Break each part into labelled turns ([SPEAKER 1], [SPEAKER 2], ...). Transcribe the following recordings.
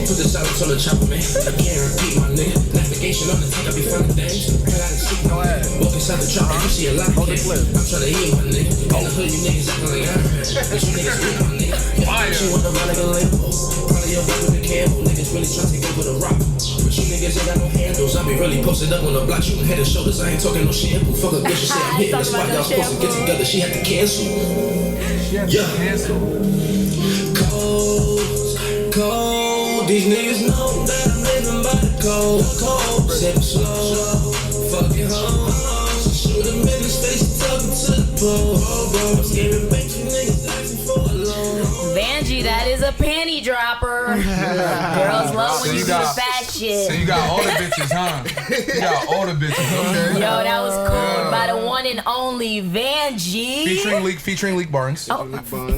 [SPEAKER 1] Put the silence on the chopper, man. I can't repeat my nigga. Navigation on the tank, I be finding things. Head out and sleep, no ass. Walk inside the chopper, you see a lot of kids. I'm trying to eat my nigga. In the hood, you niggas acting like I'm rich. But you niggas eat my nigga. She want to run like a label. Probably your back with a candle. Niggas really trying to take over the rock. But you niggas ain't got no handles. I be really posted up on the block, shooting head and shoulders. I ain't talking no shit. Fuck a bitch, she say I'm hitting the spot. Y'all supposed to get together. She had to cancel. Yeah. Cold. These niggas know that I'm living by the code. Sip slow. Fucking hoes. Shoot him in his face, talking to the pole. I'm scared back you niggas asking for a loan.
[SPEAKER 2] Vandjee, that is a panty dropper. Girls love when you do the fat shit.
[SPEAKER 3] So you got all the bitches, huh? You got all the bitches, okay?
[SPEAKER 2] Yo, that was cool. By the one and only Vandjee.
[SPEAKER 3] Featuring Leek Barnes.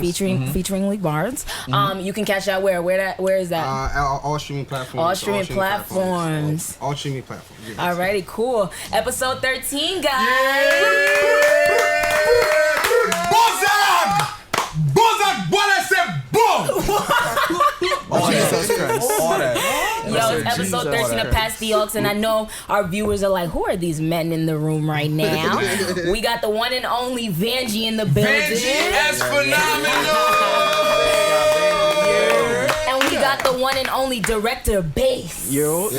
[SPEAKER 2] Featuring Leek Barnes. You can catch that where? Where is that?
[SPEAKER 4] All streaming platforms.
[SPEAKER 2] All streaming platforms.
[SPEAKER 4] All streaming platforms. Yes.
[SPEAKER 2] Alrighty, cool. Episode 13, guys.
[SPEAKER 3] Bozak, what I said, boom!
[SPEAKER 5] Jesus Christ.
[SPEAKER 3] All that.
[SPEAKER 2] Yo, it's episode 13 of Pass the Aux, and I know our viewers are like, who are these men in the room right now? We got the one and only Vandjee in the building.
[SPEAKER 3] Vandjee ES phenomenal!
[SPEAKER 2] And we got the one and only Director Based.
[SPEAKER 5] Yo.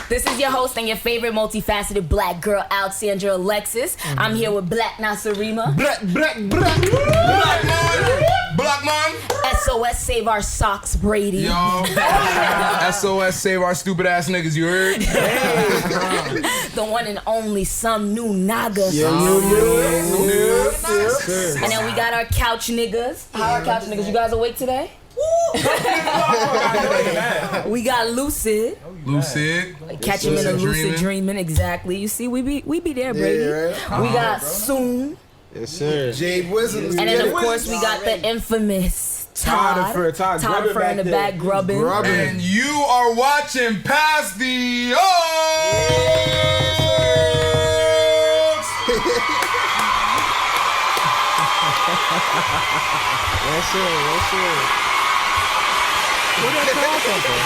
[SPEAKER 2] This is your host and your favorite multifaceted black girl out, Sandra Alexis. I'm here with Black Nasarima.
[SPEAKER 3] Black man.
[SPEAKER 2] SOS Save Our Socks Brady.
[SPEAKER 3] Yo. SOS Save Our Stupid Ass Niggas, you heard?
[SPEAKER 2] The one and only Some New Naga. And then we got our couch niggas. How are couch niggas? You guys awake today? We got Lucid. Catch him in a lucid dreaming. Exactly. You see, we be there, Brady. We got Soon.
[SPEAKER 4] Yes, sir.
[SPEAKER 5] Jade Wizard.
[SPEAKER 2] And then of course we got the infamous Todd in the back grubbing.
[SPEAKER 3] And you are watching Past the Aux.
[SPEAKER 4] Yes, sir.
[SPEAKER 5] Where that crowd come from?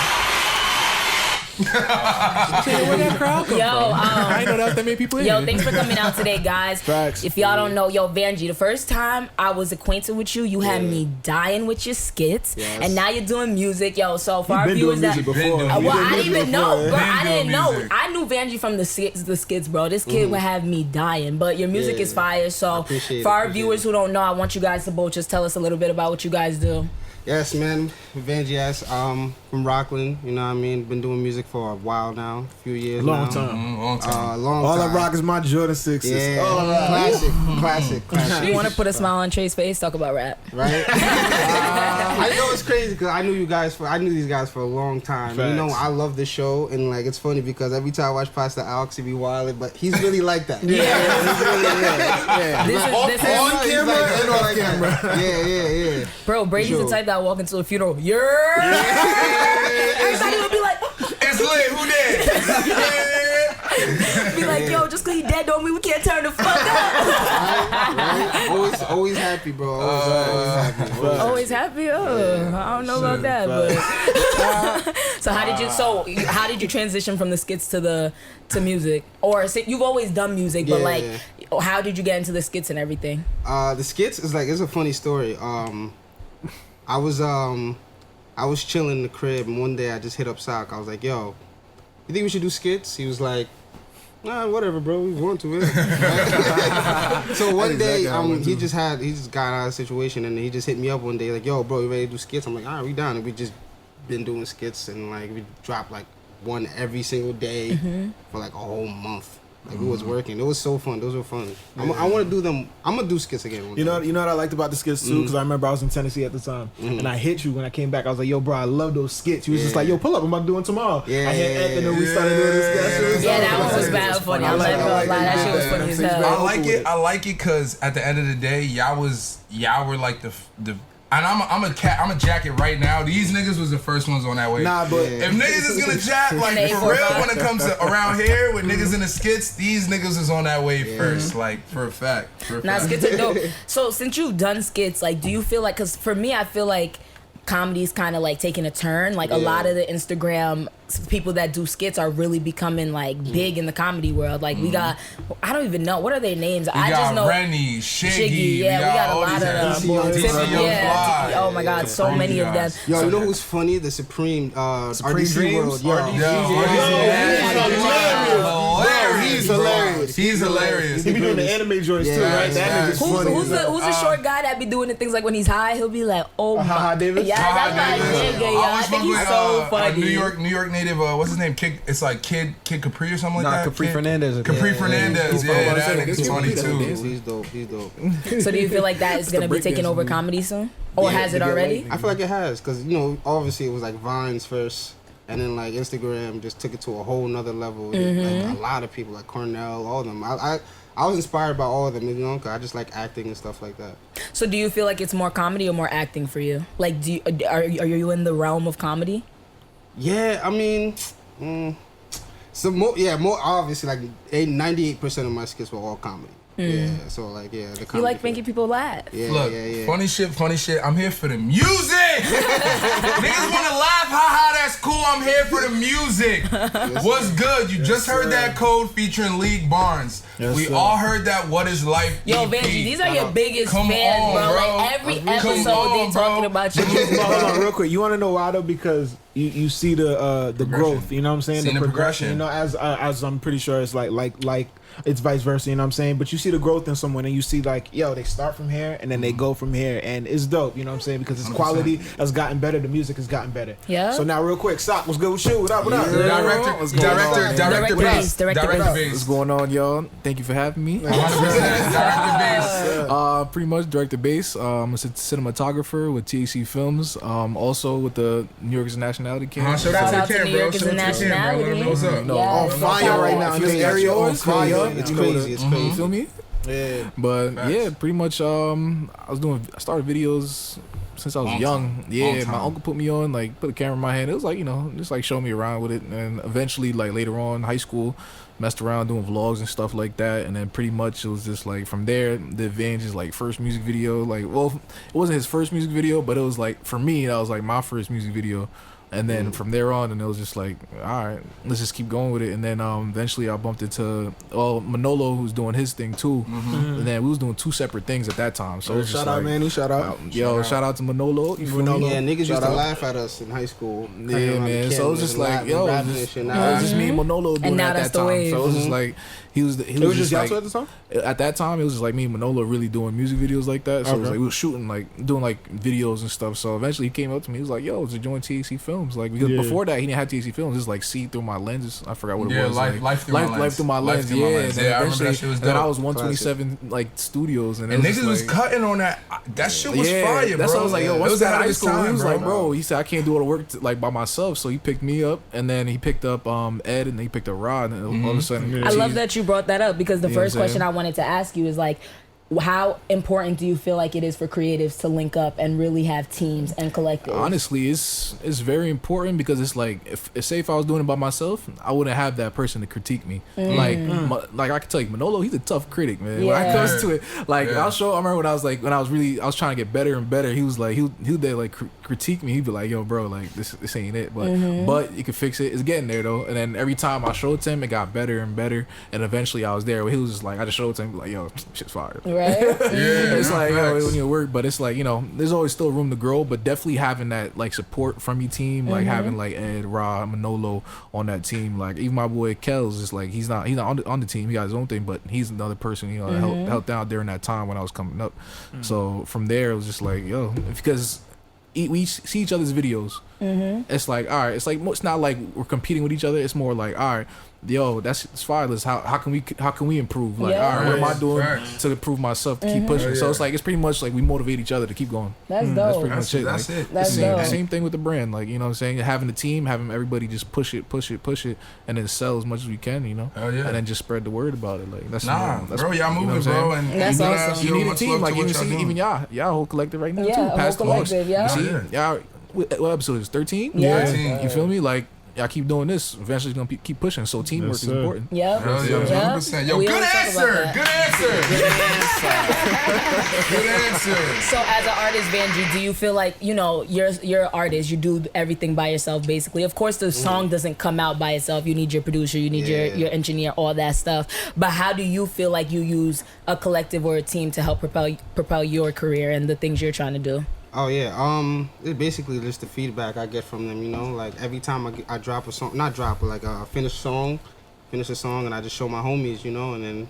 [SPEAKER 5] Where that crowd come from? I didn't know that was that many people in.
[SPEAKER 2] Yo, thanks for coming out today, guys.
[SPEAKER 5] Facts.
[SPEAKER 2] If y'all don't know, yo, Vandjee, the first time I was acquainted with you, you had me dying with your skits, and now you're doing music, yo. So for our viewers that, I didn't even know, bro. I didn't know. I knew Vandjee from the skits, bro. This kid would have me dying, but your music is fire. So for our viewers who don't know, I want you guys to both just tell us a little bit about what you guys do.
[SPEAKER 4] Yes, man. Vandjee ES, from Rockland. You know what I mean? Been doing music for a while now, a few years
[SPEAKER 5] Long
[SPEAKER 4] now.
[SPEAKER 5] time.
[SPEAKER 4] Long time.
[SPEAKER 5] All I rock is my Jordan 6s.
[SPEAKER 4] Yeah, classic.
[SPEAKER 2] You want to put a smile on Trey's face? Talk about rap,
[SPEAKER 4] right? I know it's crazy because I knew these guys for a long time.
[SPEAKER 5] Facts.
[SPEAKER 4] You know, I love the show, and like it's funny because every time I watch Past the Aux, he be wildin', but he's really like that.
[SPEAKER 2] This is
[SPEAKER 4] on camera and off camera. Yeah.
[SPEAKER 2] Bro, Brady's the type that walk into a funeral. Everybody would be like,
[SPEAKER 3] it's lit. Who dead?
[SPEAKER 2] be like, yo, just cause he dead don't mean we can't turn the fuck up.
[SPEAKER 4] Right? Always happy, bro.
[SPEAKER 2] Always happy. I don't know about that, but so how did you transition from the skits to music? Or you've always done music, but how did you get into the skits and everything?
[SPEAKER 4] The skits is it's a funny story. I was chilling in the crib, and one day I just hit up Sock. I was like, yo, you think we should do skits? He was like, nah, whatever, bro. We want to, yeah. So one day, he just got out of the situation, and he just hit me up one day, like, yo, bro, you ready to do skits? I'm like, all right, we down. And we just been doing skits, and we drop one every single day for a whole month. We was working. It was so fun. Those were fun. I want to do them. I'm gonna do skits again.
[SPEAKER 5] You know what I liked about the skits too? Because I remember I was in Tennessee at the time, and I hit you when I came back. I was like, "Yo, bro, I love those skits." You was just like, "Yo, pull up. I'm about to do one tomorrow."
[SPEAKER 4] Yeah,
[SPEAKER 5] I hit Anthony, and we started doing the skits.
[SPEAKER 2] Yeah, that one was bad funny. I'm not gonna lie, that shit was funny as hell.
[SPEAKER 3] I like it because at the end of the day, y'all were like the. And I'm a jacket right now. These niggas was the first ones on that wave.
[SPEAKER 5] Nah, but
[SPEAKER 3] if niggas is gonna jack for real when it comes to around here with niggas in the skits, these niggas is on that wave first, for a fact.
[SPEAKER 2] Skits are dope. So since you've done skits, do you feel like? Because for me, I feel like comedy's kind of like taking a turn. Like a lot of the Instagram people that do skits are really becoming like big in the comedy world. Like we got, I don't even know what are their names. I just know
[SPEAKER 3] Rennie, Shiggy.
[SPEAKER 2] Yeah, we got a lot of them. Yeah, oh my God, so many of them.
[SPEAKER 4] Yo, you know who's funny? The Supreme RDC World.
[SPEAKER 3] He's hilarious. He's hilarious.
[SPEAKER 5] He be doing the anime joints too, right? That nigga's funny.
[SPEAKER 2] Who's the short guy that be doing the things like when he's high, he'll be like, oh my.
[SPEAKER 5] Davis?
[SPEAKER 2] Yeah, that's my nigga. Yeah, I think he's so funny.
[SPEAKER 3] New York native. What's his name? It's like Kid Capri or something like that.
[SPEAKER 5] Capri Fernandez.
[SPEAKER 3] Capri Fernandez. Yeah, that nigga's funny too.
[SPEAKER 4] He's dope.
[SPEAKER 2] So do you feel like that is gonna be taking over comedy soon, or has it already?
[SPEAKER 4] I feel like it has, cause you know, obviously it was like Vines first. And then like Instagram just took it to a whole nother level. Like a lot of people, like Cornell, all of them. I was inspired by all of them, you know, cause I just like acting and stuff like that.
[SPEAKER 2] So do you feel like it's more comedy or more acting for you? Like, are you in the realm of comedy?
[SPEAKER 4] Yeah, I mean, more obviously like 98% of my skits were all comedy. Yeah, so like the comedy.
[SPEAKER 2] You like making people laugh.
[SPEAKER 4] Yeah,
[SPEAKER 3] Look,
[SPEAKER 4] yeah.
[SPEAKER 3] funny shit. I'm here for the music. Niggas wanna laugh, haha, that's cool. I'm here for the music. What's good? You just heard that Code featuring League Barnes. We all heard that What Is Life
[SPEAKER 2] Yo,
[SPEAKER 3] EP.
[SPEAKER 2] Vandjee, these are your biggest fans, bro. Like every episode
[SPEAKER 3] on,
[SPEAKER 2] they talking about you.
[SPEAKER 5] Hold on, real quick. You want to know why though? Because you see the growth. You know what I'm saying?
[SPEAKER 3] See the progression.
[SPEAKER 5] You know, as I'm pretty sure it's like it's vice versa. You know what I'm saying? But you see the growth in someone, and you see like, yo, they start from here and then they go from here, and it's dope. You know what I'm saying? Because its
[SPEAKER 3] 100%.
[SPEAKER 5] quality has gotten better. The music has gotten better.
[SPEAKER 2] Yeah.
[SPEAKER 5] So now, real quick, Sock, what's good with you? What up?
[SPEAKER 3] Director Based.
[SPEAKER 6] What's going on, y'all? Thank you for having me.
[SPEAKER 3] 100% Director Based.
[SPEAKER 6] Pretty much Director Based. I'm a cinematographer with TAC Films. Also with the New York Nationality Camp.
[SPEAKER 3] Shout out to New York
[SPEAKER 2] Nationality.
[SPEAKER 3] What's up?
[SPEAKER 5] On fire right now. This area on fire.
[SPEAKER 4] It's crazy.
[SPEAKER 6] You feel me?
[SPEAKER 5] Yeah.
[SPEAKER 6] But yeah, pretty much. I started videos since I was young. Yeah, my uncle put me on, like put a camera in my hand. It was like, you know, just like show me around with it. And eventually, like later on, high school, messed around doing vlogs and stuff like that. And then pretty much it was just like from there, the Vandjee's like first music video. Like, well, it wasn't his first music video, but it was like for me, that was like my first music video. And then from there on, and it was just like, all right, let's just keep going with it. And then eventually I bumped into Manolo, who's doing his thing too. And then we was doing two separate things at that time. So
[SPEAKER 5] shout out, man. Shout out.
[SPEAKER 6] Shout out to Manolo. You feel me?
[SPEAKER 4] Yeah, niggas used to laugh at us in high school.
[SPEAKER 6] Yeah, man. So it was just like, yo, it was just me and Manolo doing it at that time. So it was just like, he was just
[SPEAKER 5] y'all
[SPEAKER 6] like,
[SPEAKER 5] two at the time?
[SPEAKER 6] At that time, it was just like me and Manolo really doing music videos like that. So it was like we was shooting, like doing like videos and stuff. So eventually he came up to me. He was like, "Yo, to join TAC Films." Like because before that he didn't have TAC Films. It's like see through my lenses. I forgot what it was.
[SPEAKER 3] Life through my lens.
[SPEAKER 6] Yeah,
[SPEAKER 3] I remember that shit was dope.
[SPEAKER 6] Then I was 127 like studios, and
[SPEAKER 3] niggas was cutting on that. That shit was fire, bro.
[SPEAKER 6] That's why I was like, yo, once that high school,
[SPEAKER 3] time,
[SPEAKER 6] he was like, bro, he said I can't do all the work like by myself. So he picked me up, and then he picked up Ed, and then he picked up Rod, and all of a sudden,
[SPEAKER 2] I love that you brought that up because the first question I wanted to ask you is like, how important do you feel like it is for creatives to link up and really have teams and collectives?
[SPEAKER 6] Honestly, it's very important because it's like if say if I was doing it by myself, I wouldn't have that person to critique me. Like I can tell you, Manolo, he's a tough critic, man. When it comes to it, like I remember when I was trying to get better and better. He was like he'd like critique me. He'd be like, yo, bro, like this ain't it, but you can fix it. It's getting there though. And then every time I showed it to him, it got better and better. And eventually I was there. He was just like, I just showed it to him, like, yo, shit's fire.
[SPEAKER 2] Right?
[SPEAKER 6] It's like, when you work, but it's like, you know, there's always still room to grow, but definitely having that like support from your team, like having like Ed, Ra, Manolo on that team, like even my boy Kel's just like he's not on the team, he got his own thing, but he's another person, you know, helped out during that time when I was coming up. So from there it was just like, yo, because we see each other's videos. It's like, all right, it's like it's not like we're competing with each other. It's more like, all right, yo, it's fine. How can we improve? Like, all right, what am I doing to improve myself to keep pushing? So it's like it's pretty much like we motivate each other to keep going.
[SPEAKER 2] That's dope.
[SPEAKER 6] That's pretty much it.
[SPEAKER 3] That's it.
[SPEAKER 2] That's dope.
[SPEAKER 6] Same thing with the brand. Like, you know what I'm saying? Having a team, having everybody just push it, and then sell as much as we can, you know?
[SPEAKER 3] Hell yeah.
[SPEAKER 6] And then just spread the word about it. Like that's
[SPEAKER 3] bro, y'all moving, bro. And
[SPEAKER 2] that's awesome.
[SPEAKER 6] You need a team. Like even y'all whole collective right now too.
[SPEAKER 2] Yeah,
[SPEAKER 6] Past
[SPEAKER 2] whole collective,
[SPEAKER 6] y'all. What episode is 13?
[SPEAKER 2] Yeah.
[SPEAKER 3] 13.
[SPEAKER 6] You feel me? Like y'all keep doing this, eventually it's gonna keep pushing. So teamwork is important.
[SPEAKER 2] Yep.
[SPEAKER 3] 100%. Yo,
[SPEAKER 2] We
[SPEAKER 3] good
[SPEAKER 2] always talk
[SPEAKER 3] answer.
[SPEAKER 2] about
[SPEAKER 3] Good answer. Good answer.
[SPEAKER 2] So as an artist, Vandjee, do you feel like, you know, you're an artist, you do everything by yourself basically? Of course the song doesn't come out by itself. You need your producer, you need your engineer, all that stuff. But how do you feel like you use a collective or a team to help propel your career and the things you're trying to do?
[SPEAKER 4] Oh yeah, it's basically just the feedback I get from them, you know, like every time I drop a song, but finish a song, and I just show my homies, you know, and then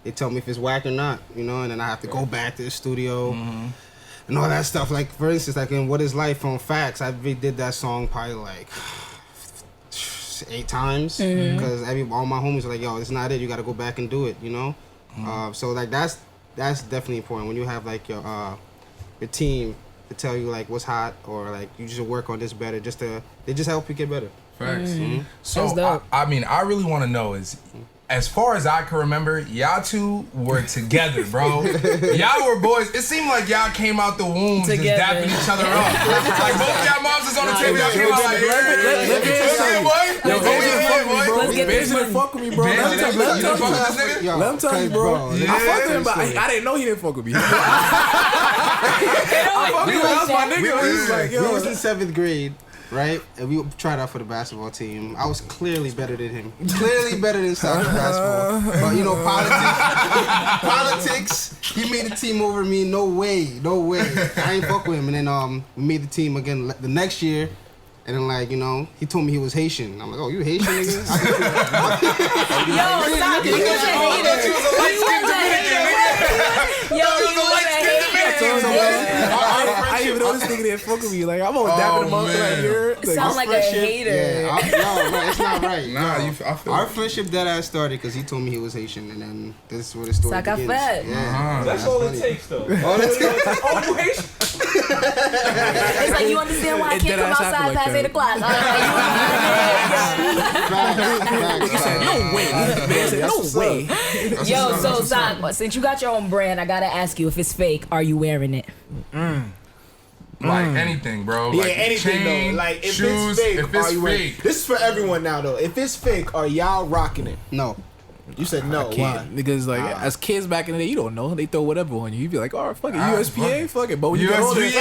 [SPEAKER 4] they tell me if it's whack or not, you know, and then I have to go back to the studio and all that stuff. Like for instance, like in What Is Life on Facts, I did that song probably like 8 times because all my homies are like, yo, it's not it, you got to go back and do it, you know. So like that's definitely important when you have like your team to tell you like what's hot or like you just work on this better. They just help you get better.
[SPEAKER 3] Facts.
[SPEAKER 2] That's dope.
[SPEAKER 3] So I mean, I really want to know is, as far as I can remember, y'all two were together, bro. Y'all were boys. It seemed like y'all came out the womb just dapping each other up. Like both y'all moms is on the table. Y'all came out like,
[SPEAKER 6] Benji fuck with me, bro. Let him tell you, bro. I fucked with him, but I didn't know he didn't fuck with me. I fucked with him. That was my nigga.
[SPEAKER 4] We was in 7th grade. Right? And we tried out for the basketball team. I was clearly better than him. Clearly better than soccer basketball. But you know, politics, he made the team over me. No way. I ain't fuck with him. And then we made the team again the next year. And then like, you know, he told me he was Haitian. I'm like, oh, you Haitian, nigga?
[SPEAKER 2] Yo, stop. He was a hater.
[SPEAKER 3] He was a light-skinned Dominican, nigga.
[SPEAKER 2] Yo, he was a hater.
[SPEAKER 6] I didn't even know this nigga didn't fuck with me. Like, I'm always dapping him up like, you're...
[SPEAKER 2] Sound like a hater.
[SPEAKER 4] Yeah, no, it's not right.
[SPEAKER 3] Nah, I feel
[SPEAKER 4] our friendship that I started because he told me he was Haitian, and then this is where the story
[SPEAKER 2] Saca
[SPEAKER 4] begins.
[SPEAKER 2] fat.
[SPEAKER 4] Yeah.
[SPEAKER 7] That's all it takes, though.
[SPEAKER 4] Oh,
[SPEAKER 7] you Haitian?
[SPEAKER 2] It's like, you understand why I can't come outside past 8 o'clock.
[SPEAKER 6] He said, no way. Man said, no way.
[SPEAKER 2] Yo, so Zach, since you got your own brand, I gotta ask you, if it's fake, are you wearing it?
[SPEAKER 3] Like anything, bro.
[SPEAKER 5] Yeah,
[SPEAKER 3] like
[SPEAKER 5] anything
[SPEAKER 3] chain,
[SPEAKER 5] though. Like if
[SPEAKER 3] shoes,
[SPEAKER 5] it's fake,
[SPEAKER 3] if it's
[SPEAKER 5] are you wearing?
[SPEAKER 3] fake.
[SPEAKER 5] This is for everyone now though. If it's fake, are y'all rocking it?
[SPEAKER 4] No.
[SPEAKER 5] You said no. Why?
[SPEAKER 6] Can't. Niggas like, as kids back in the day, you don't know. They throw whatever on you. You be like, oh, fuck it. USPA? Fuck it. But when you get older,
[SPEAKER 3] USPA?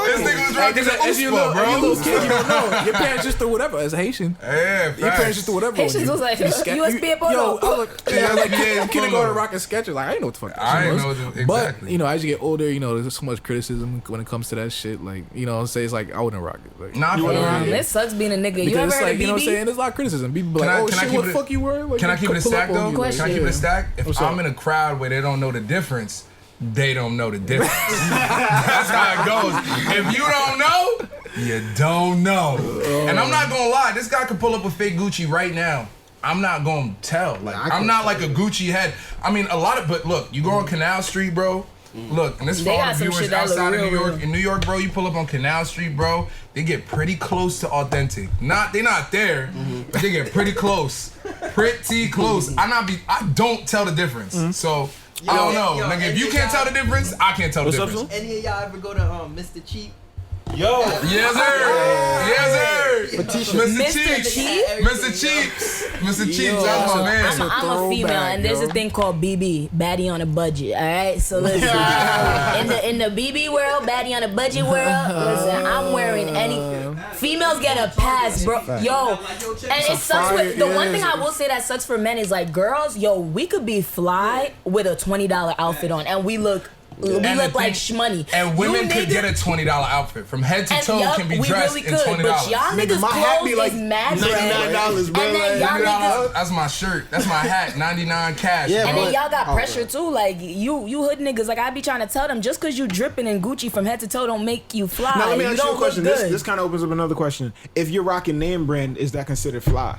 [SPEAKER 3] This nigga was rocking the
[SPEAKER 6] as you
[SPEAKER 3] USPA, bro.
[SPEAKER 6] As a little kid, you don't know. Your parents just threw whatever. As a Haitian.
[SPEAKER 3] Yeah,
[SPEAKER 6] Your parents just threw whatever on
[SPEAKER 2] Haitians
[SPEAKER 6] you.
[SPEAKER 2] was like,
[SPEAKER 6] You
[SPEAKER 2] USPA polo.
[SPEAKER 6] Yo, I was like
[SPEAKER 3] USPA
[SPEAKER 6] kindergarten
[SPEAKER 3] polo.
[SPEAKER 6] rocking Skechers. Like, I didn't know what the fuck that
[SPEAKER 3] I
[SPEAKER 6] shit
[SPEAKER 3] didn't
[SPEAKER 6] was.
[SPEAKER 3] know exactly.
[SPEAKER 6] But, you know, as you get older, you know, there's so much criticism when it comes to that shit. Like, you know, say it's like, I wouldn't rock it. Like,
[SPEAKER 3] Nah,
[SPEAKER 2] It sucks being a nigga. You
[SPEAKER 6] because
[SPEAKER 2] ever
[SPEAKER 6] it's
[SPEAKER 2] heard
[SPEAKER 6] like,
[SPEAKER 2] of
[SPEAKER 6] you know what I'm
[SPEAKER 2] BB?
[SPEAKER 6] saying? There's a lot of criticism. People be
[SPEAKER 3] Can
[SPEAKER 6] like,
[SPEAKER 3] I-
[SPEAKER 6] oh
[SPEAKER 3] can I
[SPEAKER 6] shit,
[SPEAKER 3] keep
[SPEAKER 6] what
[SPEAKER 3] it-
[SPEAKER 6] the fuck you wearing? Like,
[SPEAKER 3] Can I keep it a stack though?
[SPEAKER 2] Question.
[SPEAKER 3] Can I keep it a stack? If
[SPEAKER 6] What's
[SPEAKER 3] I'm
[SPEAKER 6] up?
[SPEAKER 3] in a crowd where they don't know the difference, they don't know the difference. That's how it goes. If you don't know, you don't know. And I'm not gonna lie, this guy could pull up a fake Gucci right now. I'm not gonna tell. Like, I'm not like a Gucci head. I mean, but look, you go on Canal Street, bro. Look, and this is for
[SPEAKER 2] They
[SPEAKER 3] all
[SPEAKER 2] got
[SPEAKER 3] the
[SPEAKER 2] some
[SPEAKER 3] viewers
[SPEAKER 2] shit that look
[SPEAKER 3] outside of
[SPEAKER 2] real,
[SPEAKER 3] New York.
[SPEAKER 2] real.
[SPEAKER 3] In New York, bro, you pull up on Canal Street, bro. They get pretty close to authentic. They're not there, but they get pretty close. Pretty close. I don't tell the difference. So I don't know.
[SPEAKER 8] Yo,
[SPEAKER 3] Nigga, if you can't tell the difference, I can't tell the difference.
[SPEAKER 8] Any of y'all ever go to Mr. Cheap?
[SPEAKER 7] Yo.
[SPEAKER 3] Yes, sir. Yes, sir. Mr. Cheeks.
[SPEAKER 2] Cheap?
[SPEAKER 3] Mr. Cheeks. Mr. Cheeks. That's my man.
[SPEAKER 2] I'm a female, and there's a thing called BB, baddie on a budget. All right, so listen, in the BB world, baddie on a budget world. Listen, I'm wearing any. Females get a pass, bro. Yo, and it sucks. The one thing I will say that sucks for men is like girls. Yo, we could be fly with a $20 outfit on, and we look like shmoney.
[SPEAKER 3] And women could get a $20 outfit from head to toe. Can be dressed in $20.
[SPEAKER 2] But y'all niggas
[SPEAKER 5] my hat be
[SPEAKER 2] clothes
[SPEAKER 5] like
[SPEAKER 2] is mad
[SPEAKER 5] $99, bro.
[SPEAKER 2] And then y'all niggas.
[SPEAKER 3] That's my shirt. That's my hat. 99 cash.
[SPEAKER 4] Yeah,
[SPEAKER 2] And
[SPEAKER 3] bro.
[SPEAKER 2] then y'all got pressure too. Like you hood niggas. Like I be trying to tell them, just cause you dripping in Gucci from head to toe don't make you fly.
[SPEAKER 5] Now let me
[SPEAKER 2] you
[SPEAKER 5] ask you a
[SPEAKER 2] don't
[SPEAKER 5] question.
[SPEAKER 2] look good.
[SPEAKER 5] This kind of opens up another question. If you're rocking name brand, is that considered fly?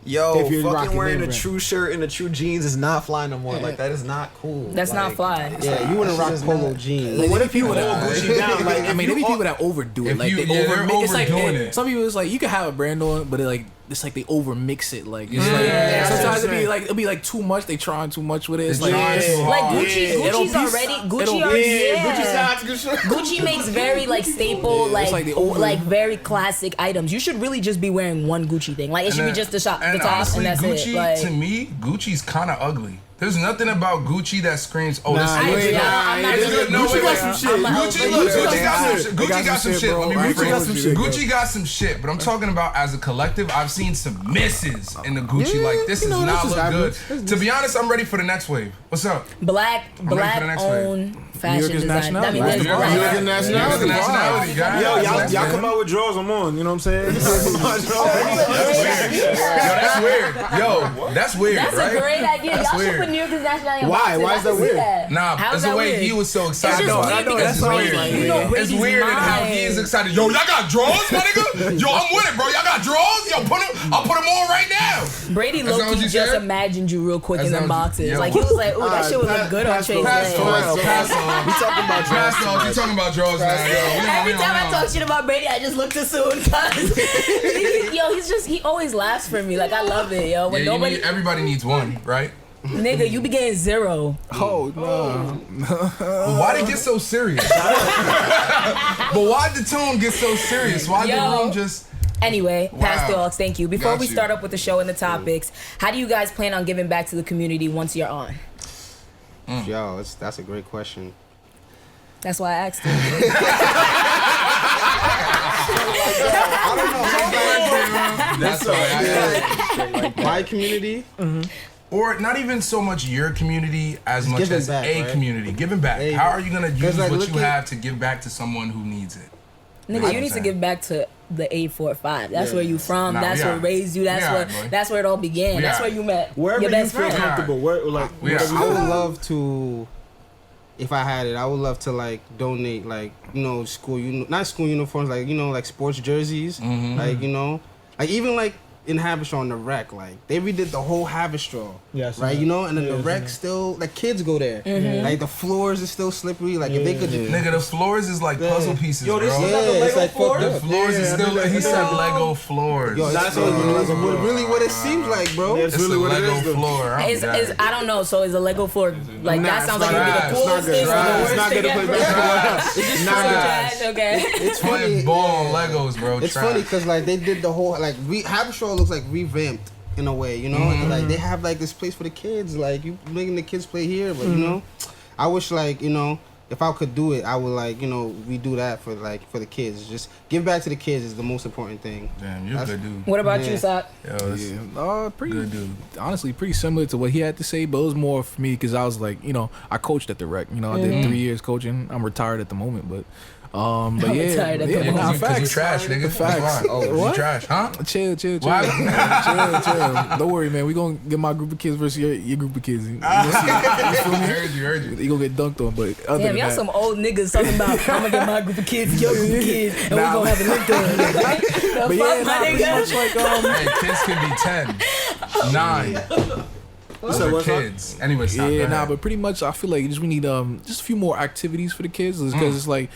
[SPEAKER 8] Yo,
[SPEAKER 5] If you're
[SPEAKER 8] fucking
[SPEAKER 5] rocking
[SPEAKER 8] wearing
[SPEAKER 5] name
[SPEAKER 8] a
[SPEAKER 5] brand.
[SPEAKER 8] true shirt and a true jeans is not fly no more. Like, that is not cool.
[SPEAKER 2] That's not fly.
[SPEAKER 4] Yeah, you wouldn't rock polo jeans.
[SPEAKER 6] Like, what if people
[SPEAKER 5] Pull Gucci down? Like,
[SPEAKER 6] I mean, there be people that overdo it.
[SPEAKER 3] If
[SPEAKER 6] like
[SPEAKER 3] you-
[SPEAKER 6] they
[SPEAKER 3] yeah, they're
[SPEAKER 6] it's like
[SPEAKER 3] overdoing it.
[SPEAKER 6] Some people it's like you can have a brand on, but it like it's like they over mix it. Like it's like sometimes it'll be like too much. They trying too much with it. It's like
[SPEAKER 2] Gucci's already Gucci makes very like staple like very classic items. You should really just be wearing one Gucci thing. Like it should be just the top
[SPEAKER 3] honestly,
[SPEAKER 2] and that's
[SPEAKER 3] Gucci,
[SPEAKER 2] it. Like,
[SPEAKER 3] to me, Gucci's kind of ugly. There's nothing about Gucci that screams, "Oh, this
[SPEAKER 2] I'm not
[SPEAKER 3] Gucci got some shit. Gucci got some shit. Let me rephrase. Gucci got some shit, but I'm talking about as a collective. I've seen some misses in the Gucci. Like this does not look good. To be honest, I'm ready for the next wave. What's up?
[SPEAKER 2] Black owned fashion design.
[SPEAKER 3] New York nationality, guys.
[SPEAKER 5] Yo, y'all come out with draws. I'm on. You know what I'm saying?
[SPEAKER 3] That's weird. That's weird.
[SPEAKER 2] That's a great idea. Y'all should put New York nationality.
[SPEAKER 5] Why? Why is that weird?
[SPEAKER 3] Nah, it's the way he was so excited about it.
[SPEAKER 2] It's weird.
[SPEAKER 3] It's weird how he is excited. Yo, y'all got draws, my nigga? Yo, I'm with it, bro. Y'all got draws? Yo, I'll put them on right now.
[SPEAKER 2] Brady low-key just imagined you real quick in them boxes. Like he was like, ooh, that shit would look good on Trey's leg.
[SPEAKER 3] Pass on. We talking about draws. We talking about draws now.
[SPEAKER 2] Every time I talk shit about Brady, I just look too soon. He always laughs for me. Like I love it, yo. When
[SPEAKER 3] everybody needs one, right?
[SPEAKER 2] Nigga, you be getting 0.
[SPEAKER 6] Oh no!
[SPEAKER 3] Why'd it get so serious? But why'd the tone get so serious? Why'd the room just?
[SPEAKER 2] Anyway, Pass the Aux, thank you. Before we start up with the show and the topics, how do you guys plan on giving back to the community once you're on?
[SPEAKER 4] Yo, that's a great question.
[SPEAKER 2] That's why I asked you.
[SPEAKER 4] I don't know. That's why my community.
[SPEAKER 3] Or not even so much your community as much as a community. Giving back. How are you going to use what you have to give back to someone who needs it?
[SPEAKER 2] Nigga, you need to give back to the 845. That's where you from. That's what raised you. That's where it all began. That's where you met
[SPEAKER 5] wherever
[SPEAKER 2] your best
[SPEAKER 5] you feel
[SPEAKER 2] friend.
[SPEAKER 5] comfortable.
[SPEAKER 4] I would love to, if I had it, I would love to like donate like, school, not school uniforms, like, like sports jerseys. Like, like even like in Haverstraw on the rec, like they redid the whole Haverstraw, right? And then the rec still, like kids go there, like the floors is still slippery. Like if they could,
[SPEAKER 3] nigga, the floors is like puzzle pieces,
[SPEAKER 7] yo,
[SPEAKER 3] bro.
[SPEAKER 7] It's like
[SPEAKER 3] the floors is still. He said Lego floors.
[SPEAKER 4] Yo, that's really what it seems like, bro.
[SPEAKER 3] It's really what it is. Floor.
[SPEAKER 2] I don't know. So is a Lego floor like that? Sounds like it'd be the coolest thing.
[SPEAKER 5] It's not good to play basketball.
[SPEAKER 2] It's not good. Okay.
[SPEAKER 3] It's funny. Ball Legos, bro.
[SPEAKER 4] It's funny because like they did the whole like Haverstraw looks like revamped in a way, and like they have like this place for the kids, like you making the kids play here, but I wish like if I could do it, I would like redo that for the kids. Just give back to the kids is the most important thing.
[SPEAKER 3] Damn, you're a good dude.
[SPEAKER 2] What about you, Sak?
[SPEAKER 6] Pretty
[SPEAKER 3] good dude.
[SPEAKER 6] Honestly, pretty similar to what he had to say, but it was more for me because I was like, I coached at the rec. I did 3 years coaching. I'm retired at the moment, but. But
[SPEAKER 3] Cause you trash, nigga.
[SPEAKER 6] Facts.
[SPEAKER 3] What? You trash, huh?
[SPEAKER 6] Chill. Chill. Don't worry, man. We gonna get my group of kids versus your group of kids. You
[SPEAKER 3] Heard you.
[SPEAKER 6] You gonna get dunked on, but
[SPEAKER 2] damn, y'all some old niggas talking about I'm gonna get my group of kids, your group of kids, and we gonna have a link to
[SPEAKER 6] But pretty much like
[SPEAKER 3] hey, kids can be 10, 9. Kids. Anyway, stop.
[SPEAKER 6] But pretty much I feel like we need just a few more activities for the kids because it's like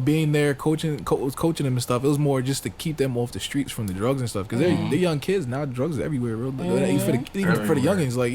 [SPEAKER 6] being there coaching them and stuff. It was more just to keep them off the streets from the drugs and stuff because they're young kids now. Drugs are everywhere, even for the youngins, like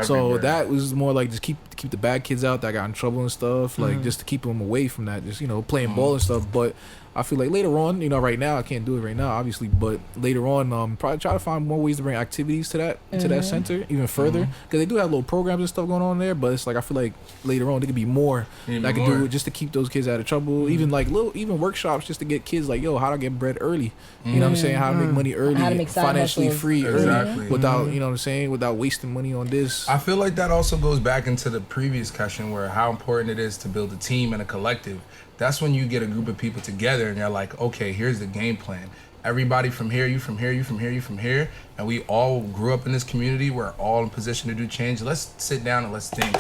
[SPEAKER 6] So that was more like just keep the bad kids out that got in trouble and stuff, like just to keep them away from that, just playing ball and stuff. But I feel like later on, right now I can't do it right now, obviously, but later on, probably try to find more ways to bring activities to that center even further because they do have little programs and stuff going on there. But it's like I feel like later on there could be more that I could do just to keep those kids out of trouble. Even like even workshops just to get kids like, yo, how to get bread early. You know what I'm saying? How to make money early,
[SPEAKER 2] how to make
[SPEAKER 6] financially free
[SPEAKER 3] exactly.
[SPEAKER 6] early without what I'm saying, without wasting money on this.
[SPEAKER 3] I feel like that also goes back into the previous question where how important it is to build a team and a collective. That's when you get a group of people together and you're like, okay, here's the game plan. Everybody from here, you from here, you from here, you from here, and we all grew up in this community. We're all in position to do change. Let's sit down and let's think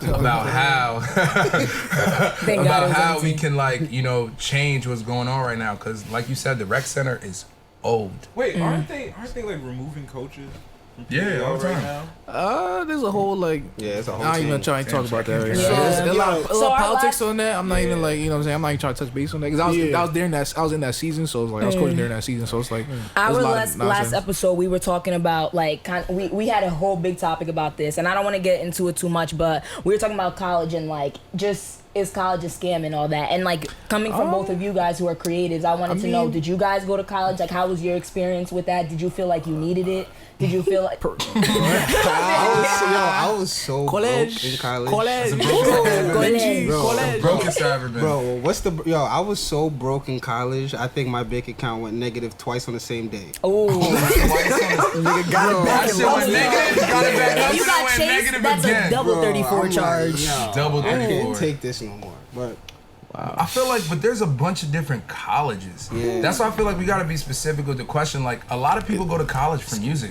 [SPEAKER 3] about how we can change what's going on right now. Because like you said, the rec center is old.
[SPEAKER 7] Wait, aren't they like removing coaches?
[SPEAKER 3] Yeah, all the time.
[SPEAKER 6] There's a whole like.
[SPEAKER 4] Yeah, it's a whole.
[SPEAKER 6] I'm not
[SPEAKER 4] team.
[SPEAKER 6] even trying to talk about that. Right now.
[SPEAKER 2] Yeah.
[SPEAKER 6] There's a lot of politics
[SPEAKER 2] our
[SPEAKER 6] on that. I'm not even like, you know what I'm saying. I'm not even trying to touch base on that because I was in that season, so it was like I was coaching during that season, so it's like
[SPEAKER 2] our last episode we were talking about like we had a whole big topic about this, and I don't want to get into it too much, but we were talking about college and like just is college a scam and all that, and like coming from both of you guys who are creatives, I wanted to know, did you guys go to college? Like, how was your experience with that? Did you feel like you needed it? Did you feel like
[SPEAKER 4] I was so broke in college.
[SPEAKER 3] Brokest I ever been.
[SPEAKER 4] Bro, I was so broke in college. I think my bank account went negative twice on the same day.
[SPEAKER 2] oh
[SPEAKER 3] Nigga got it back. That shit went negative. Got it back.
[SPEAKER 2] if you got chased, that's a double 34 charge.
[SPEAKER 3] Double
[SPEAKER 4] I
[SPEAKER 3] 34.
[SPEAKER 4] can't take this no more. But
[SPEAKER 3] I feel like, but there's a bunch of different colleges.
[SPEAKER 4] Yeah.
[SPEAKER 3] That's why I feel like we gotta be specific with the question. Like, a lot of people go to college for music.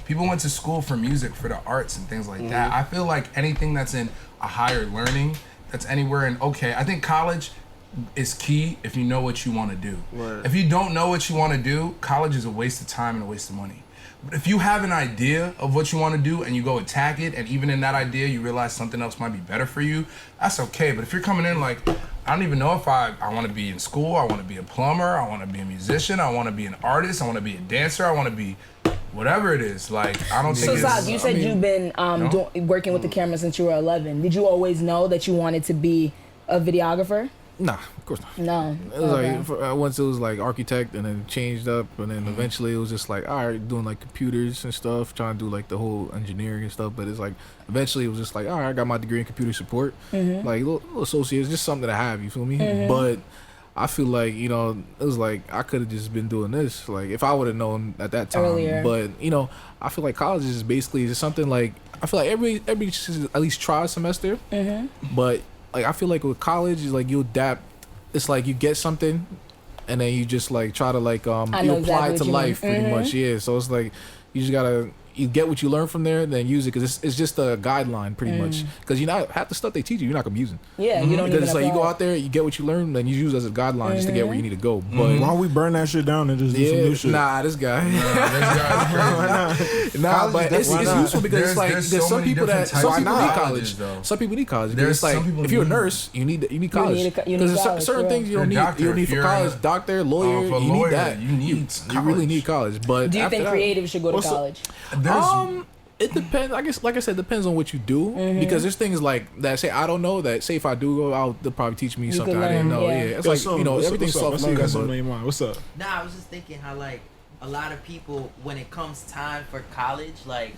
[SPEAKER 3] People went to school for music, for the arts and things like that. I feel like anything that's in a higher learning, that's anywhere in, I think college is key if you know what you want to do.
[SPEAKER 4] Right.
[SPEAKER 3] If you don't know what you want to do, college is a waste of time and a waste of money. But if you have an idea of what you want to do and you go attack it, and even in that idea you realize something else might be better for you, that's okay. But if you're coming in like, I don't even know if I want to be in school, I want to be a plumber, I want to be a musician, I want to be an artist, I want to be a dancer, I want to be whatever it is. Like, I don't think
[SPEAKER 2] So, you said you've been working with the camera since you were 11. Did you always know that you wanted to be a videographer?
[SPEAKER 6] Nah, of course not.
[SPEAKER 2] No.
[SPEAKER 6] It was like once it was like architect, and then changed up, and then eventually it was just like, all right, doing like computers and stuff, trying to do like the whole engineering and stuff. But it's like eventually it was just like, all right, I got my degree in computer support, like little associates, just something to have. You feel me? But I feel like, you know, it was like I could have just been doing this, like if I would have known at that time.
[SPEAKER 2] Earlier.
[SPEAKER 6] But you know, I feel like college is basically just something like, I feel like everybody should at least try a semester. But like I feel like with college is like you adapt. It's like you get something, and then you just like try to like you apply it to life pretty much. Yeah. So it's like you just gotta get what you learn from there, and then use it, because it's just a guideline pretty much. Because you not half the stuff they teach you're not gonna be using.
[SPEAKER 2] Yeah, you don't.
[SPEAKER 6] Because it's like you go out there, you get what you learn, then you use it as a guideline just to get where you need to go. But
[SPEAKER 5] why don't we burn that shit down and just do some new shit?
[SPEAKER 6] Nah, this guy.
[SPEAKER 3] Nah,
[SPEAKER 6] but it's useful because it's like there's some people that some people need college.
[SPEAKER 3] Though.
[SPEAKER 6] Some people need college. It's like if you're a nurse, you need college. Because there's certain things you don't need. You don't need for college. Doctor, lawyer, you need that. You really need college. But
[SPEAKER 2] do you think creatives should go to college?
[SPEAKER 6] It depends. I guess, like I said, depends on what you do. Because there's things like that. Say I don't know that. Say if I do go, they'll probably teach me something I didn't know. Yeah, it's like everything's self-learning.
[SPEAKER 5] What's up?
[SPEAKER 9] Nah, I was just thinking how like a lot of people, when it comes time for college, like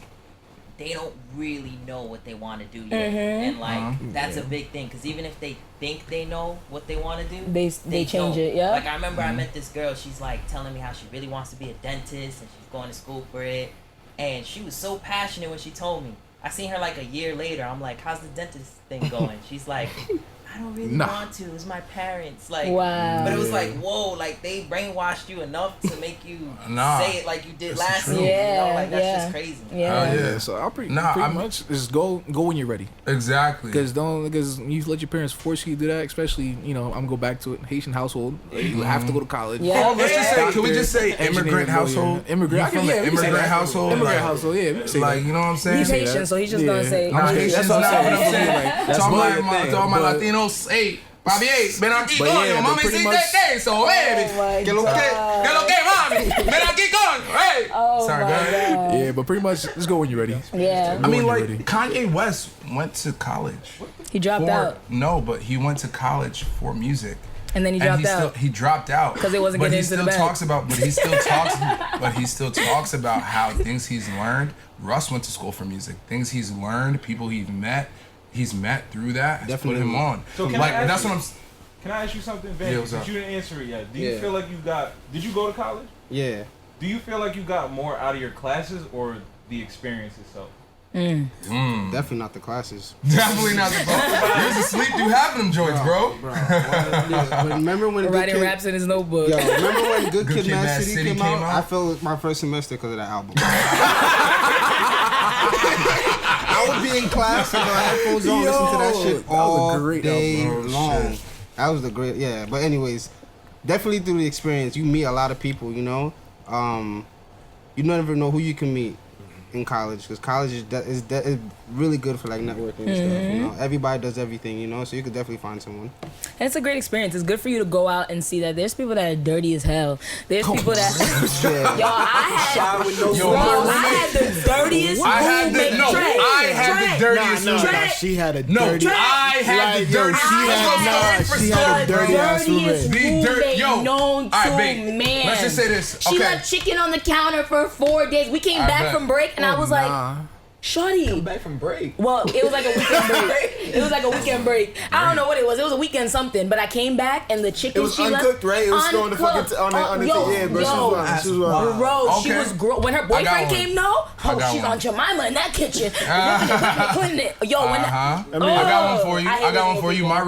[SPEAKER 9] they don't really know what they want to do yet, and like that's a big thing. Because even if they think they know what they want to do,
[SPEAKER 2] they change it. Yeah.
[SPEAKER 9] Like I remember I met this girl. She's like telling me how she really wants to be a dentist, and she's going to school for it. And she was so passionate when she told me. I seen her like a year later. I'm like, how's the dentist thing going? She's like, I don't really want to. It's my parents. Like,
[SPEAKER 2] wow.
[SPEAKER 9] But it was like, whoa, like they brainwashed you enough to make you say it like you did last year.
[SPEAKER 2] Yeah,
[SPEAKER 9] you know? Like that's just crazy.
[SPEAKER 6] Yeah. So I'll pretty much just go when you're ready.
[SPEAKER 3] Exactly.
[SPEAKER 6] Because you let your parents force you to do that, especially, you know, I'm gonna go back to it, Haitian household. You have to go to college.
[SPEAKER 3] Yeah. Oh, let's just say, can we just say immigrant household?
[SPEAKER 6] Immigrant
[SPEAKER 3] household.
[SPEAKER 6] Immigrant household. Yeah.
[SPEAKER 3] Like, you know what I'm saying?
[SPEAKER 2] He's Haitian, so he's just gonna say.
[SPEAKER 3] That's what I'm saying. To all my Latinos, hey, papi, ven aquí, coño, mami, hiciste queso, baby. Que lo que, mami, ven aquí, coño, hey. Sorry, go ahead.
[SPEAKER 6] Yeah, but pretty much, just go when you're ready.
[SPEAKER 2] Yeah.
[SPEAKER 3] I mean, like, Kanye West went to college.
[SPEAKER 2] He dropped out.
[SPEAKER 3] No, but he went to college for music.
[SPEAKER 2] And then he dropped out.
[SPEAKER 3] He dropped out
[SPEAKER 2] because it wasn't getting into the bag.
[SPEAKER 3] But he still talks about how things he's learned. Russ went to school for music. Things he's learned, people he's met through that, has put him on.
[SPEAKER 7] So
[SPEAKER 3] Can I
[SPEAKER 7] ask you something, Van?
[SPEAKER 3] Yeah,
[SPEAKER 7] Because you didn't answer it yet. Do you feel like did you go to college?
[SPEAKER 4] Yeah.
[SPEAKER 7] Do you feel like you got more out of your classes or the experience itself?
[SPEAKER 4] Definitely not the classes.
[SPEAKER 3] Definitely not the classes. You was asleep through half of them joints, bro.
[SPEAKER 4] But remember when
[SPEAKER 2] writing raps in his notebook?
[SPEAKER 4] Yo, remember when Good Kid, Mad City came out? I felt my first semester because of that album. I would be in class with my headphones on, listen to that shit all day long. That was the great, yeah. But anyways, definitely through the experience, you meet a lot of people, you know. You never know who you can meet. in college, because college is really good for like networking and stuff. You know, everybody does everything. You know, so you could definitely find someone.
[SPEAKER 2] And it's a great experience. It's good for you to go out and see that there's people that are dirty as hell. There's people that yo, I had the dirtiest roommate.
[SPEAKER 3] I had the dirtiest roommate.
[SPEAKER 5] She had a
[SPEAKER 3] dirty. I had the dirtiest.
[SPEAKER 5] She had a dirty ass
[SPEAKER 2] roommate known to man.
[SPEAKER 3] Let's just say this.
[SPEAKER 2] She left chicken on the counter for 4 days. We came back from break and I was like, shorty.
[SPEAKER 8] Come back from break.
[SPEAKER 2] Well, it was like a weekend break. It was like a weekend break. I don't know what it was. It was a weekend something. But I came back and the chicken
[SPEAKER 5] it was
[SPEAKER 2] she
[SPEAKER 5] uncooked,
[SPEAKER 2] left,
[SPEAKER 5] right? It was still on the yeah, but she was
[SPEAKER 2] bro, she was when her boyfriend came, she's on Jemima in that kitchen. Cleaning it. Yo,
[SPEAKER 3] I got one for you. I got one for you. My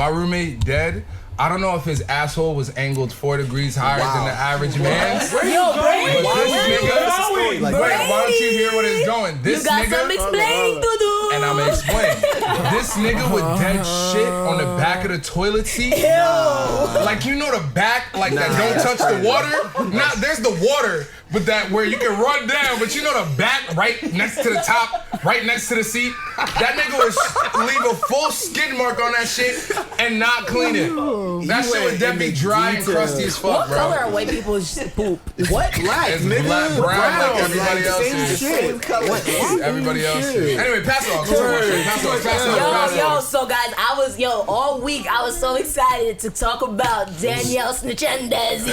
[SPEAKER 3] roommate dead. I don't know if his asshole was angled 4 degrees higher than the average man's.
[SPEAKER 2] Yo, Brady,
[SPEAKER 3] why don't you hear what it's going? This
[SPEAKER 2] you got
[SPEAKER 3] nigga,
[SPEAKER 2] some explaining to do.
[SPEAKER 3] And I'm gonna explain. This nigga with dead shit on the back of the toilet seat.
[SPEAKER 2] Ew.
[SPEAKER 3] Like, you know the back, like that don't touch the water? Nah, there's the water, but that where you can run down, but you know the back right next to the top, right next to the seat? That nigga would leave a full skid mark on that shit and not clean it. That shit would then be dry and crusty as fuck,
[SPEAKER 2] what
[SPEAKER 3] bro.
[SPEAKER 2] What color are white people's poop?
[SPEAKER 5] What? Black,
[SPEAKER 3] it's
[SPEAKER 5] nigga.
[SPEAKER 3] Black, brown, like everybody else is.
[SPEAKER 5] Same color.
[SPEAKER 3] Everybody else is. Anyway, pass it on.
[SPEAKER 2] Yo, so guys, all week I was so excited to talk about Danielle Snitchendez.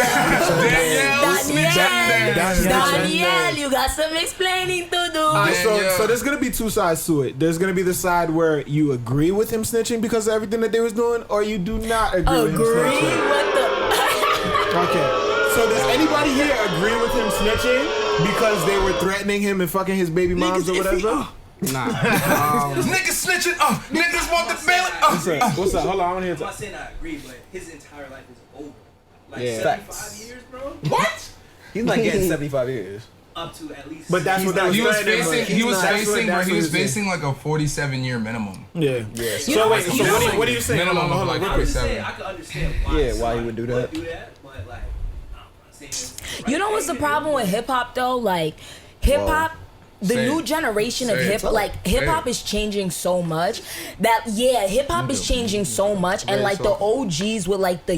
[SPEAKER 2] Danielle, you got some explaining to do.
[SPEAKER 5] So there's gonna be 2 sides to it. There's gonna be the side where you agree with him snitching because of everything that they was doing, or you do not agree with him snitching.
[SPEAKER 2] What the?
[SPEAKER 5] Okay. So does anybody here agree with him snitching because they were threatening him and fucking his baby moms or whatever?
[SPEAKER 4] Nah.
[SPEAKER 3] Niggas snitching. Niggas want the bail.
[SPEAKER 5] What's up? Hold on. I want to hear.
[SPEAKER 10] I'm not saying I agree, but his entire life is over. Like 75 years, bro.
[SPEAKER 3] What?
[SPEAKER 8] He's not getting 75 years.
[SPEAKER 10] Up to at least.
[SPEAKER 5] But that's what that
[SPEAKER 3] he was facing like a 47-year minimum.
[SPEAKER 5] Yeah. So wait. So what are you saying?
[SPEAKER 3] Minimum
[SPEAKER 5] Hold on.
[SPEAKER 10] I can understand why
[SPEAKER 8] he would do that.
[SPEAKER 10] But like, I'm not saying.
[SPEAKER 2] You know what's the problem with hip hop though? Like, hip hop. The new generation of hip hop is changing so much that hip hop is changing so much, and like the OGs with like the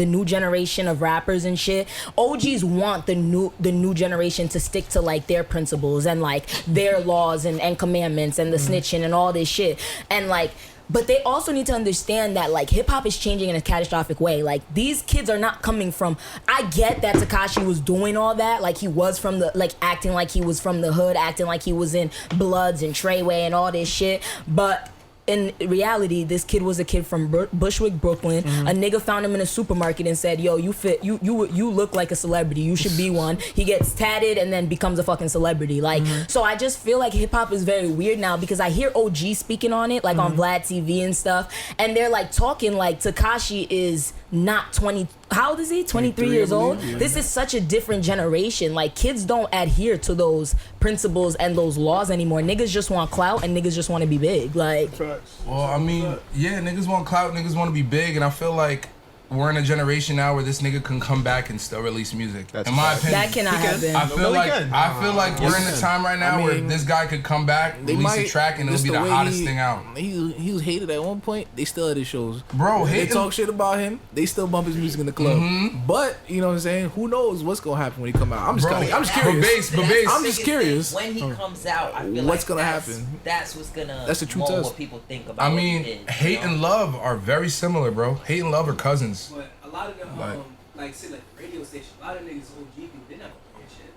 [SPEAKER 2] new generation of rappers and shit, OGs want the new generation to stick to like their principles and like their laws and commandments and the snitching and all this shit, and like. But they also need to understand that like hip hop is changing in a catastrophic way. Like these kids are not coming from. I get that Tekashi was doing all that. Like he was from the acting like he was from the hood, acting like he was in Bloods and Treyway and all this shit. But in reality, this kid was a kid from Bushwick, Brooklyn. A nigga found him in a supermarket and said, "Yo, you fit. You look like a celebrity. You should be one." He gets tatted and then becomes a fucking celebrity. Like, so I just feel like hip hop is very weird now because I hear OG speaking on it, like on Vlad TV and stuff, and they're like talking like Tekashi is not 20. How old is he? 23 years old? Yeah. This is such a different generation. Like, kids don't adhere to those principles and those laws anymore. Niggas just want clout and niggas just want to be big. Like,
[SPEAKER 3] well, I mean, yeah, niggas want clout, niggas want to be big, and I feel like we're in a generation now where this nigga can come back and still release music. In my opinion,
[SPEAKER 2] that cannot happen.
[SPEAKER 3] I feel like we're in a time right now where this guy could come back, release a track, and it'll be the hottest thing out.
[SPEAKER 6] He was hated at one point. They still at his shows.
[SPEAKER 3] Bro,
[SPEAKER 6] they talk shit about him. They still bump his music in the club. But you know what I'm saying? Who knows what's gonna happen when he come out? I'm just curious.
[SPEAKER 3] But bass.
[SPEAKER 6] I'm just curious.
[SPEAKER 9] When he comes out, I feel
[SPEAKER 6] what's
[SPEAKER 9] like
[SPEAKER 6] gonna happen.
[SPEAKER 9] That's what's gonna.
[SPEAKER 6] That's the true
[SPEAKER 9] test.
[SPEAKER 6] What
[SPEAKER 9] people think about.
[SPEAKER 3] I mean, hate and love are very similar, bro. Hate and love are cousins.
[SPEAKER 10] But a lot of them, like radio station, a lot of niggas OG people, they never play shit.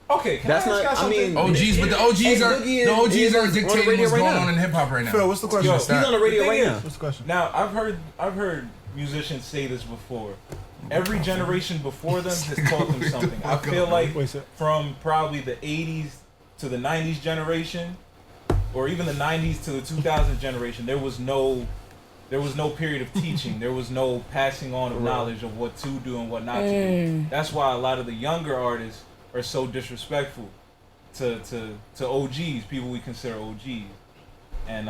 [SPEAKER 7] Okay,
[SPEAKER 8] that's not. I mean,
[SPEAKER 3] OGs, but the OGs are dictating what's going on in hip hop right now.
[SPEAKER 5] Phil, what's the question?
[SPEAKER 8] He's on the radio right now.
[SPEAKER 5] What's the question?
[SPEAKER 7] Now, I've heard musicians say this before. Every generation before them has taught them something. I feel like from probably the 80s to the 90s generation, or even the 90s to the 2000 generation, there was no period of teaching. There was no passing on of knowledge of what to do and what not to do. That's why a lot of the younger artists are so disrespectful to OGs, people we consider OGs. And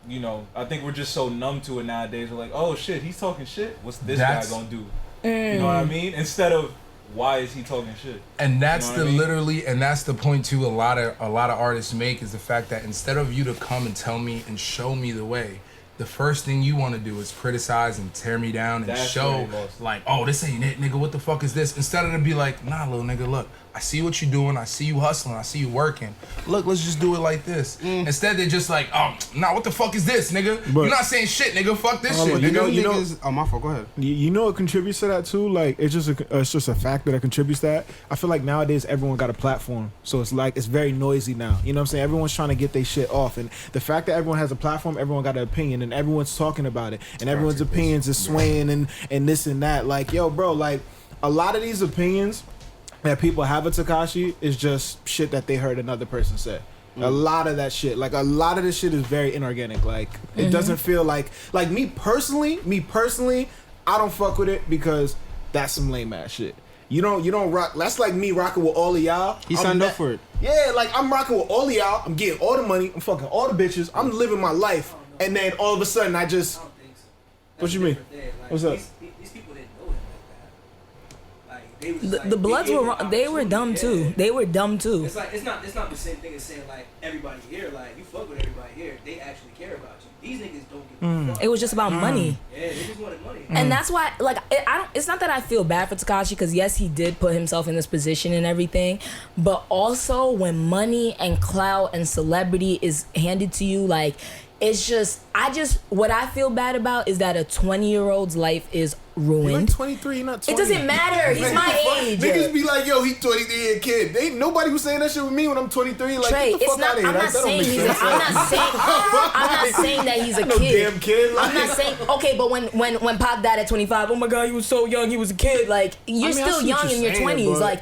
[SPEAKER 7] you know, I think we're just so numb to it nowadays. We're like, oh shit, he's talking shit. What's this guy gonna do? You know what I mean? Instead of why is he talking shit?
[SPEAKER 3] And that's
[SPEAKER 7] You know what I mean?
[SPEAKER 3] literally, and that's the point too. A lot of artists make is the fact that instead of you to come and tell me and show me the way, the first thing you want to do is criticize and tear me down and
[SPEAKER 7] That's
[SPEAKER 3] show like, oh, this ain't it, nigga. What the fuck is this? Instead of to be like, nah, little nigga, look, I see what you're doing. I see you hustling. I see you working. Look, let's just do it like this. Instead, they're just like, oh, nah, what the fuck is this, nigga?
[SPEAKER 5] But
[SPEAKER 3] you're not saying shit, nigga. Fuck this shit,
[SPEAKER 5] you
[SPEAKER 3] nigga.
[SPEAKER 5] know,
[SPEAKER 4] oh, my fault. Go ahead.
[SPEAKER 5] You know what contributes to that too? Like it's just a fact that contributes to that. I feel like nowadays everyone got a platform, so it's like it's very noisy now. You know what I'm saying? Everyone's trying to get their shit off, and the fact that everyone has a platform, everyone got an opinion, and everyone's talking about it, and everyone's opinions is swaying and this and that. Like, yo, bro, like a lot of these opinions that people have of Tekashi is just shit that they heard another person say. A lot of that shit, like a lot of this shit is very inorganic. Like it doesn't feel like me personally, I don't fuck with it because that's some lame ass shit. You don't rock. That's like me rocking with all of y'all.
[SPEAKER 4] He signed up for it.
[SPEAKER 5] Yeah, like I'm rocking with all of y'all. I'm getting all the money. I'm fucking all the bitches. I'm living my life, and then all of a sudden I just.
[SPEAKER 10] I don't think so.
[SPEAKER 5] What you mean?
[SPEAKER 10] Like,
[SPEAKER 5] What's up?
[SPEAKER 10] These people didn't know him like that. Like they was like,
[SPEAKER 2] The Bloods
[SPEAKER 10] they
[SPEAKER 2] were they were dumb too. They were dumb too.
[SPEAKER 10] It's like it's not the same thing as saying like everybody here, like you fuck with everybody here. They actually care about you. These niggas don't give a fuck.
[SPEAKER 2] It was just about money.
[SPEAKER 10] Yeah, they just wanted money.
[SPEAKER 2] And that's why, like, I don't. It's not that I feel bad for Tekashi, because yes, he did put himself in this position and everything, but also when money and clout and celebrity is handed to you, like, it's just, what I feel bad about is that a 20-year-old's life is ruined.
[SPEAKER 5] You're like 23, not 20.
[SPEAKER 2] It doesn't matter. He's my age.
[SPEAKER 5] Niggas be like, yo, he 23 a kid. Ain't nobody was saying that shit with me when I'm 23. Like,
[SPEAKER 2] Trey,
[SPEAKER 5] get the fuck out of here.
[SPEAKER 2] I'm not saying that he's a
[SPEAKER 5] no
[SPEAKER 2] kid.
[SPEAKER 5] Damn kid. Like,
[SPEAKER 2] I'm not saying, okay, but when Pac died at 25, oh my God, he was so young, he was a kid. Like, you're still young in your 20s. Like,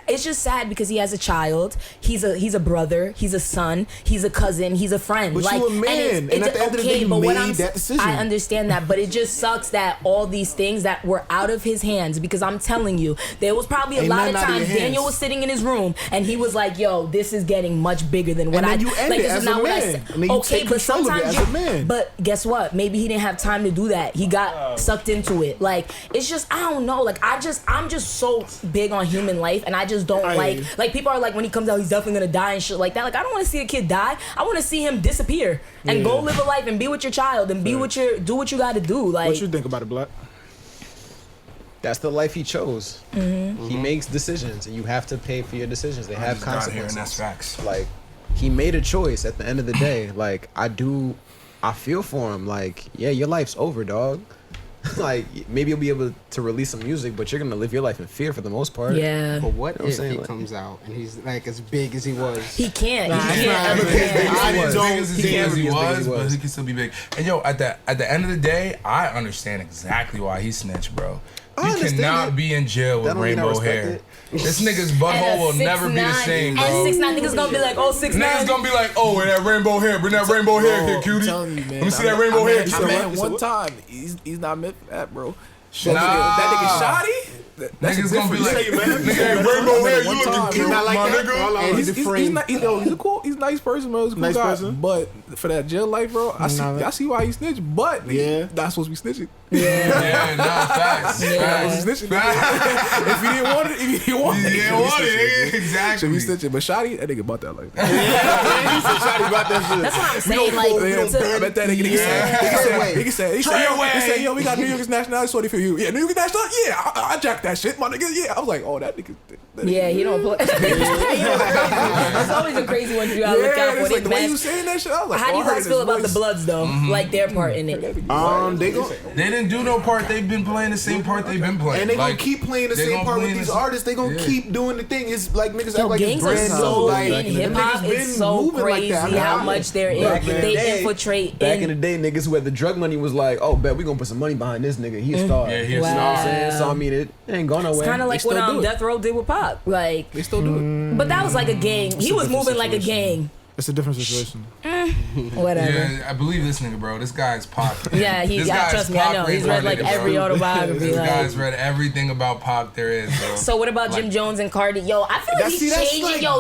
[SPEAKER 2] it's just sad because he has a child. He's a brother. He's a son. He's a cousin. He's a friend.
[SPEAKER 5] But
[SPEAKER 2] like,
[SPEAKER 5] you a man. And at the end of the day, you made that decision.
[SPEAKER 2] I understand that, but it just sucks that all these things that were out of his hands, because I'm telling you, there was probably a lot of times Daniel was sitting in his room and he was like, yo, this is getting much bigger than what
[SPEAKER 5] and then you end
[SPEAKER 2] like,
[SPEAKER 5] it
[SPEAKER 2] this
[SPEAKER 5] as
[SPEAKER 2] is not
[SPEAKER 5] a
[SPEAKER 2] what I
[SPEAKER 5] man.
[SPEAKER 2] said.
[SPEAKER 5] And then you
[SPEAKER 2] Okay,
[SPEAKER 5] take
[SPEAKER 2] but
[SPEAKER 5] control of it
[SPEAKER 2] sometimes
[SPEAKER 5] as a man.
[SPEAKER 2] But guess what? Maybe he didn't have time to do that. He got sucked into it. Like, it's just, I don't know. Like, I'm just so big on human life, and I just don't like people are like, when he comes out, he's definitely gonna die and shit like that. Like, I don't want to see a kid die. I want to see him disappear and go live a life and be with your child and do what you got to do. Like,
[SPEAKER 5] what you think about it, Black?
[SPEAKER 8] That's the life he chose. He makes decisions, and you have to pay for your decisions. They have consequences.
[SPEAKER 3] That's facts.
[SPEAKER 8] Like, he made a choice at the end of the day. Like, I feel for him. Like, yeah, your life's over, dog. Like, maybe you'll be able to release some music, but you're gonna live your life in fear for the most part.
[SPEAKER 2] Yeah.
[SPEAKER 4] But what
[SPEAKER 8] You know
[SPEAKER 4] if he
[SPEAKER 8] like,
[SPEAKER 4] comes out and he's like as big as he was?
[SPEAKER 2] He can't.
[SPEAKER 4] Nah,
[SPEAKER 2] He
[SPEAKER 4] he's
[SPEAKER 2] can't.
[SPEAKER 4] not
[SPEAKER 2] He
[SPEAKER 4] as big
[SPEAKER 2] can't.
[SPEAKER 4] as he
[SPEAKER 3] As
[SPEAKER 4] was.
[SPEAKER 3] big as he
[SPEAKER 8] can't be as big as
[SPEAKER 3] was,
[SPEAKER 8] he
[SPEAKER 3] but
[SPEAKER 8] was.
[SPEAKER 3] he can still be big. And yo, at the end of the day, I understand exactly why he snitched, bro. You
[SPEAKER 8] understand
[SPEAKER 3] cannot
[SPEAKER 8] it.
[SPEAKER 3] be in jail with
[SPEAKER 8] That don't mean I
[SPEAKER 3] rainbow
[SPEAKER 8] respect
[SPEAKER 3] hair.
[SPEAKER 8] it.
[SPEAKER 3] This nigga's butthole will never be the same, bro.
[SPEAKER 2] And 6ix9ine niggas gonna be like, oh, 6ix9ine.
[SPEAKER 3] Niggas gonna be like, oh, that rainbow hair, bring that rainbow hair here, cutie.
[SPEAKER 6] I'm telling you, man.
[SPEAKER 3] Let me see that rainbow hair.
[SPEAKER 6] I met him one time. He's not meant for that, bro.
[SPEAKER 3] Nah.
[SPEAKER 6] That nigga Shotty.
[SPEAKER 3] Niggas gonna be like,
[SPEAKER 5] man.
[SPEAKER 3] nigga, rainbow hair, you
[SPEAKER 6] One time,
[SPEAKER 3] looking cute,
[SPEAKER 5] not like
[SPEAKER 3] my
[SPEAKER 5] that.
[SPEAKER 3] nigga.
[SPEAKER 6] He's a nice person, bro. He's a cool
[SPEAKER 5] Nice
[SPEAKER 6] guy.
[SPEAKER 5] person.
[SPEAKER 6] But for that jail life, bro, I see why he snitched. But nigga, not supposed to be snitching.
[SPEAKER 3] Yeah, nah, facts.
[SPEAKER 6] That was snitching. If he didn't want it,
[SPEAKER 3] Exactly.
[SPEAKER 6] Should be snitching. But Shotty, that nigga bought that like that.
[SPEAKER 2] That's what I'm saying. Like,
[SPEAKER 6] I bet that nigga said, he said, yo, we got New York's nationality sorty for you. Yeah, New York's nationality? Yeah, I jacked that shit, my nigga. Yeah, I was like, oh, that nigga.
[SPEAKER 2] yeah, he don't play. It's always a crazy one you gotta look out for.
[SPEAKER 6] It's like
[SPEAKER 2] They
[SPEAKER 6] the way you
[SPEAKER 2] mess.
[SPEAKER 6] saying that shit. I was like,
[SPEAKER 2] How do
[SPEAKER 6] oh,
[SPEAKER 2] you
[SPEAKER 6] I heard
[SPEAKER 2] guys
[SPEAKER 6] his
[SPEAKER 2] feel about the
[SPEAKER 6] voice.
[SPEAKER 2] Bloods though? Like their part in it.
[SPEAKER 3] They didn't do no part. They've been playing the same part they've been playing.
[SPEAKER 5] And they
[SPEAKER 3] Like,
[SPEAKER 5] gonna keep playing the
[SPEAKER 3] they
[SPEAKER 5] same
[SPEAKER 3] gonna
[SPEAKER 5] part
[SPEAKER 3] play
[SPEAKER 5] with
[SPEAKER 3] in
[SPEAKER 5] these
[SPEAKER 3] the-
[SPEAKER 5] artists. They gonna keep doing the thing. It's like niggas act
[SPEAKER 2] Yo,
[SPEAKER 5] like it's
[SPEAKER 2] gangs are
[SPEAKER 5] brand
[SPEAKER 2] so
[SPEAKER 5] new. Like,
[SPEAKER 2] in hip hop.
[SPEAKER 5] them niggas
[SPEAKER 2] It's
[SPEAKER 5] been
[SPEAKER 2] so
[SPEAKER 5] moving like
[SPEAKER 2] crazy
[SPEAKER 5] that.
[SPEAKER 2] how much they're in.
[SPEAKER 8] Back in the
[SPEAKER 2] They
[SPEAKER 8] day-
[SPEAKER 2] infiltrate.
[SPEAKER 8] Back in the day, niggas who had the drug money was like, oh, bet we gonna put some money behind this nigga. He a star.
[SPEAKER 3] Yeah, he a
[SPEAKER 8] You know what I'm
[SPEAKER 2] Wow.
[SPEAKER 8] saying? So I mean, it ain't going nowhere.
[SPEAKER 2] It's kind of like
[SPEAKER 6] They
[SPEAKER 2] what
[SPEAKER 6] still do it.
[SPEAKER 2] Death Row did with Pac. Like,
[SPEAKER 6] They still do it.
[SPEAKER 2] but that was like a gang. He was
[SPEAKER 5] different
[SPEAKER 2] moving like a
[SPEAKER 5] situation.
[SPEAKER 2] gang.
[SPEAKER 5] It's a different situation.
[SPEAKER 2] Whatever.
[SPEAKER 3] Yeah, I believe this nigga, bro. This guy's Pac.
[SPEAKER 2] Yeah, trust me, I know. He's read like every autobiography.
[SPEAKER 3] This guy's read everything about Pac there is, bro.
[SPEAKER 2] So what about Jim Jones and Cardi? Yo, I feel like he's changing.
[SPEAKER 8] Like,
[SPEAKER 2] yo,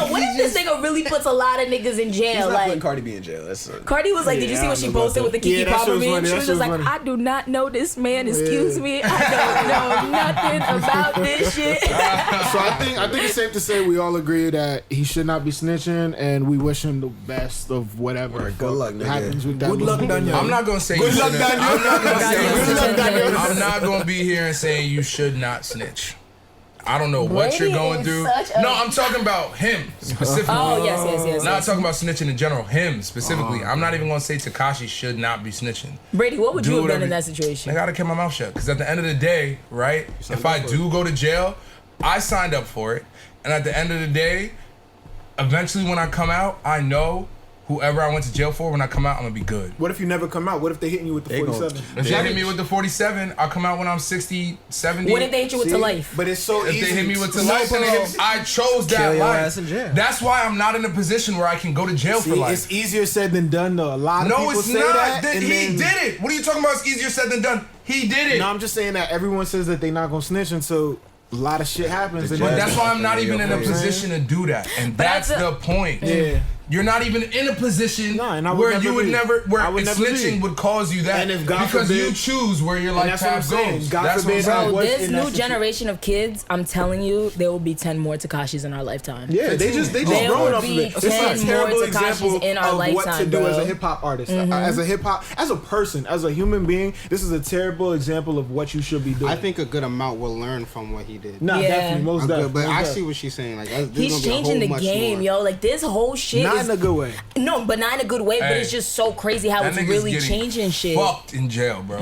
[SPEAKER 2] what if this nigga really puts a lot of niggas in jail?
[SPEAKER 8] He's not
[SPEAKER 2] like
[SPEAKER 8] putting Cardi B in jail.
[SPEAKER 2] Cardi was like, did you see what she posted with the Kiki Palmer meme? She was just like,
[SPEAKER 5] funny.
[SPEAKER 2] I do not know this man. Excuse me, I don't know nothing about this shit.
[SPEAKER 5] So I think it's safe to say we all agree that he should not be snitching, and we wish him the best of whatever
[SPEAKER 8] Good luck, nigga.
[SPEAKER 5] happens with that.
[SPEAKER 6] Good luck, Daniel.
[SPEAKER 3] I'm not gonna say
[SPEAKER 5] Good
[SPEAKER 3] you
[SPEAKER 5] luck,
[SPEAKER 3] shouldn't.
[SPEAKER 5] Daniel.
[SPEAKER 3] I'm not gonna be here and saying you should not snitch. I don't know what
[SPEAKER 2] Brady
[SPEAKER 3] you're going
[SPEAKER 2] is
[SPEAKER 3] through.
[SPEAKER 2] such a-
[SPEAKER 3] No, I'm talking about him specifically.
[SPEAKER 2] Oh, yes.
[SPEAKER 3] Not talking about snitching in general. Him specifically. I'm not even gonna say Tekashi should not be snitching.
[SPEAKER 2] Brady, what would you have done
[SPEAKER 3] whatever-
[SPEAKER 2] in that situation?
[SPEAKER 3] I gotta keep my mouth shut. Because at the end of the day, right, if I do go to jail, I signed up for it. And at the end of the day, eventually when I come out, I know whoever I went to jail for, when I come out, I'm gonna be good.
[SPEAKER 5] What if you never come out? What if they hitting you with the 47?
[SPEAKER 3] If they hit me with the 47, I'll come out when I'm 60, 70.
[SPEAKER 2] What if they hit you with to life?
[SPEAKER 5] But it's so
[SPEAKER 3] If
[SPEAKER 5] easy.
[SPEAKER 3] they hit me with to life, then I chose that
[SPEAKER 8] Kill your
[SPEAKER 3] life.
[SPEAKER 8] ass in jail.
[SPEAKER 3] That's why I'm not in a position where I can go to jail for life.
[SPEAKER 5] It's easier said than done, though. A lot of
[SPEAKER 3] No,
[SPEAKER 5] people
[SPEAKER 3] it's
[SPEAKER 5] say
[SPEAKER 3] not.
[SPEAKER 5] that. and
[SPEAKER 3] He
[SPEAKER 5] then-
[SPEAKER 3] did it. What are you talking about? It's easier said than done. He did it.
[SPEAKER 5] No, I'm just saying that everyone says that they're not gonna snitch until a lot of shit happens.
[SPEAKER 3] But that's why I'm not even in a position to do that. And that's the point.
[SPEAKER 5] Yeah.
[SPEAKER 3] You're not even in a position
[SPEAKER 5] and I would
[SPEAKER 3] where
[SPEAKER 5] never
[SPEAKER 3] you would
[SPEAKER 5] be.
[SPEAKER 3] never, where
[SPEAKER 5] I would never
[SPEAKER 3] snitching
[SPEAKER 5] be.
[SPEAKER 3] would cause you that.
[SPEAKER 5] And if God
[SPEAKER 3] because
[SPEAKER 5] forbid-
[SPEAKER 3] you choose where your
[SPEAKER 5] And
[SPEAKER 3] life
[SPEAKER 5] that's what I'm
[SPEAKER 3] path
[SPEAKER 5] saying.
[SPEAKER 3] goes.
[SPEAKER 5] God
[SPEAKER 3] That's what I'm
[SPEAKER 5] forbid
[SPEAKER 3] saying.
[SPEAKER 5] I
[SPEAKER 2] Bro,
[SPEAKER 5] was
[SPEAKER 2] this
[SPEAKER 5] in that
[SPEAKER 2] new
[SPEAKER 5] situation.
[SPEAKER 2] generation of kids, I'm telling you, there will be 10 more Tekashis in our lifetime.
[SPEAKER 5] Yeah, they just
[SPEAKER 2] There
[SPEAKER 5] growing
[SPEAKER 2] will
[SPEAKER 5] off of
[SPEAKER 2] be
[SPEAKER 5] it. It's
[SPEAKER 2] 10
[SPEAKER 5] a terrible
[SPEAKER 2] more
[SPEAKER 5] example
[SPEAKER 2] Tekashis in our
[SPEAKER 5] of what to
[SPEAKER 2] lifetime,
[SPEAKER 5] do
[SPEAKER 2] bro.
[SPEAKER 5] as a hip hop artist, as a person, as a human being. This is a terrible example of what you should be doing.
[SPEAKER 4] I think a good amount will learn from what he did.
[SPEAKER 5] Nah,
[SPEAKER 2] Yeah.
[SPEAKER 5] definitely, most
[SPEAKER 4] I'm good,
[SPEAKER 5] definitely.
[SPEAKER 4] but
[SPEAKER 5] most
[SPEAKER 4] I
[SPEAKER 5] definitely.
[SPEAKER 4] see what she's saying. Like, there's
[SPEAKER 2] He's
[SPEAKER 4] gonna be a
[SPEAKER 2] changing
[SPEAKER 4] whole
[SPEAKER 2] the
[SPEAKER 4] much
[SPEAKER 2] game,
[SPEAKER 4] more.
[SPEAKER 2] yo. Like, this whole shit
[SPEAKER 5] Not
[SPEAKER 2] is...
[SPEAKER 5] in a good way.
[SPEAKER 2] No, but not in a good way, but
[SPEAKER 3] Hey,
[SPEAKER 2] it's just so crazy how
[SPEAKER 3] That
[SPEAKER 2] it's
[SPEAKER 3] nigga's
[SPEAKER 2] really
[SPEAKER 3] getting
[SPEAKER 2] changing shit.
[SPEAKER 3] fucked in jail, bro.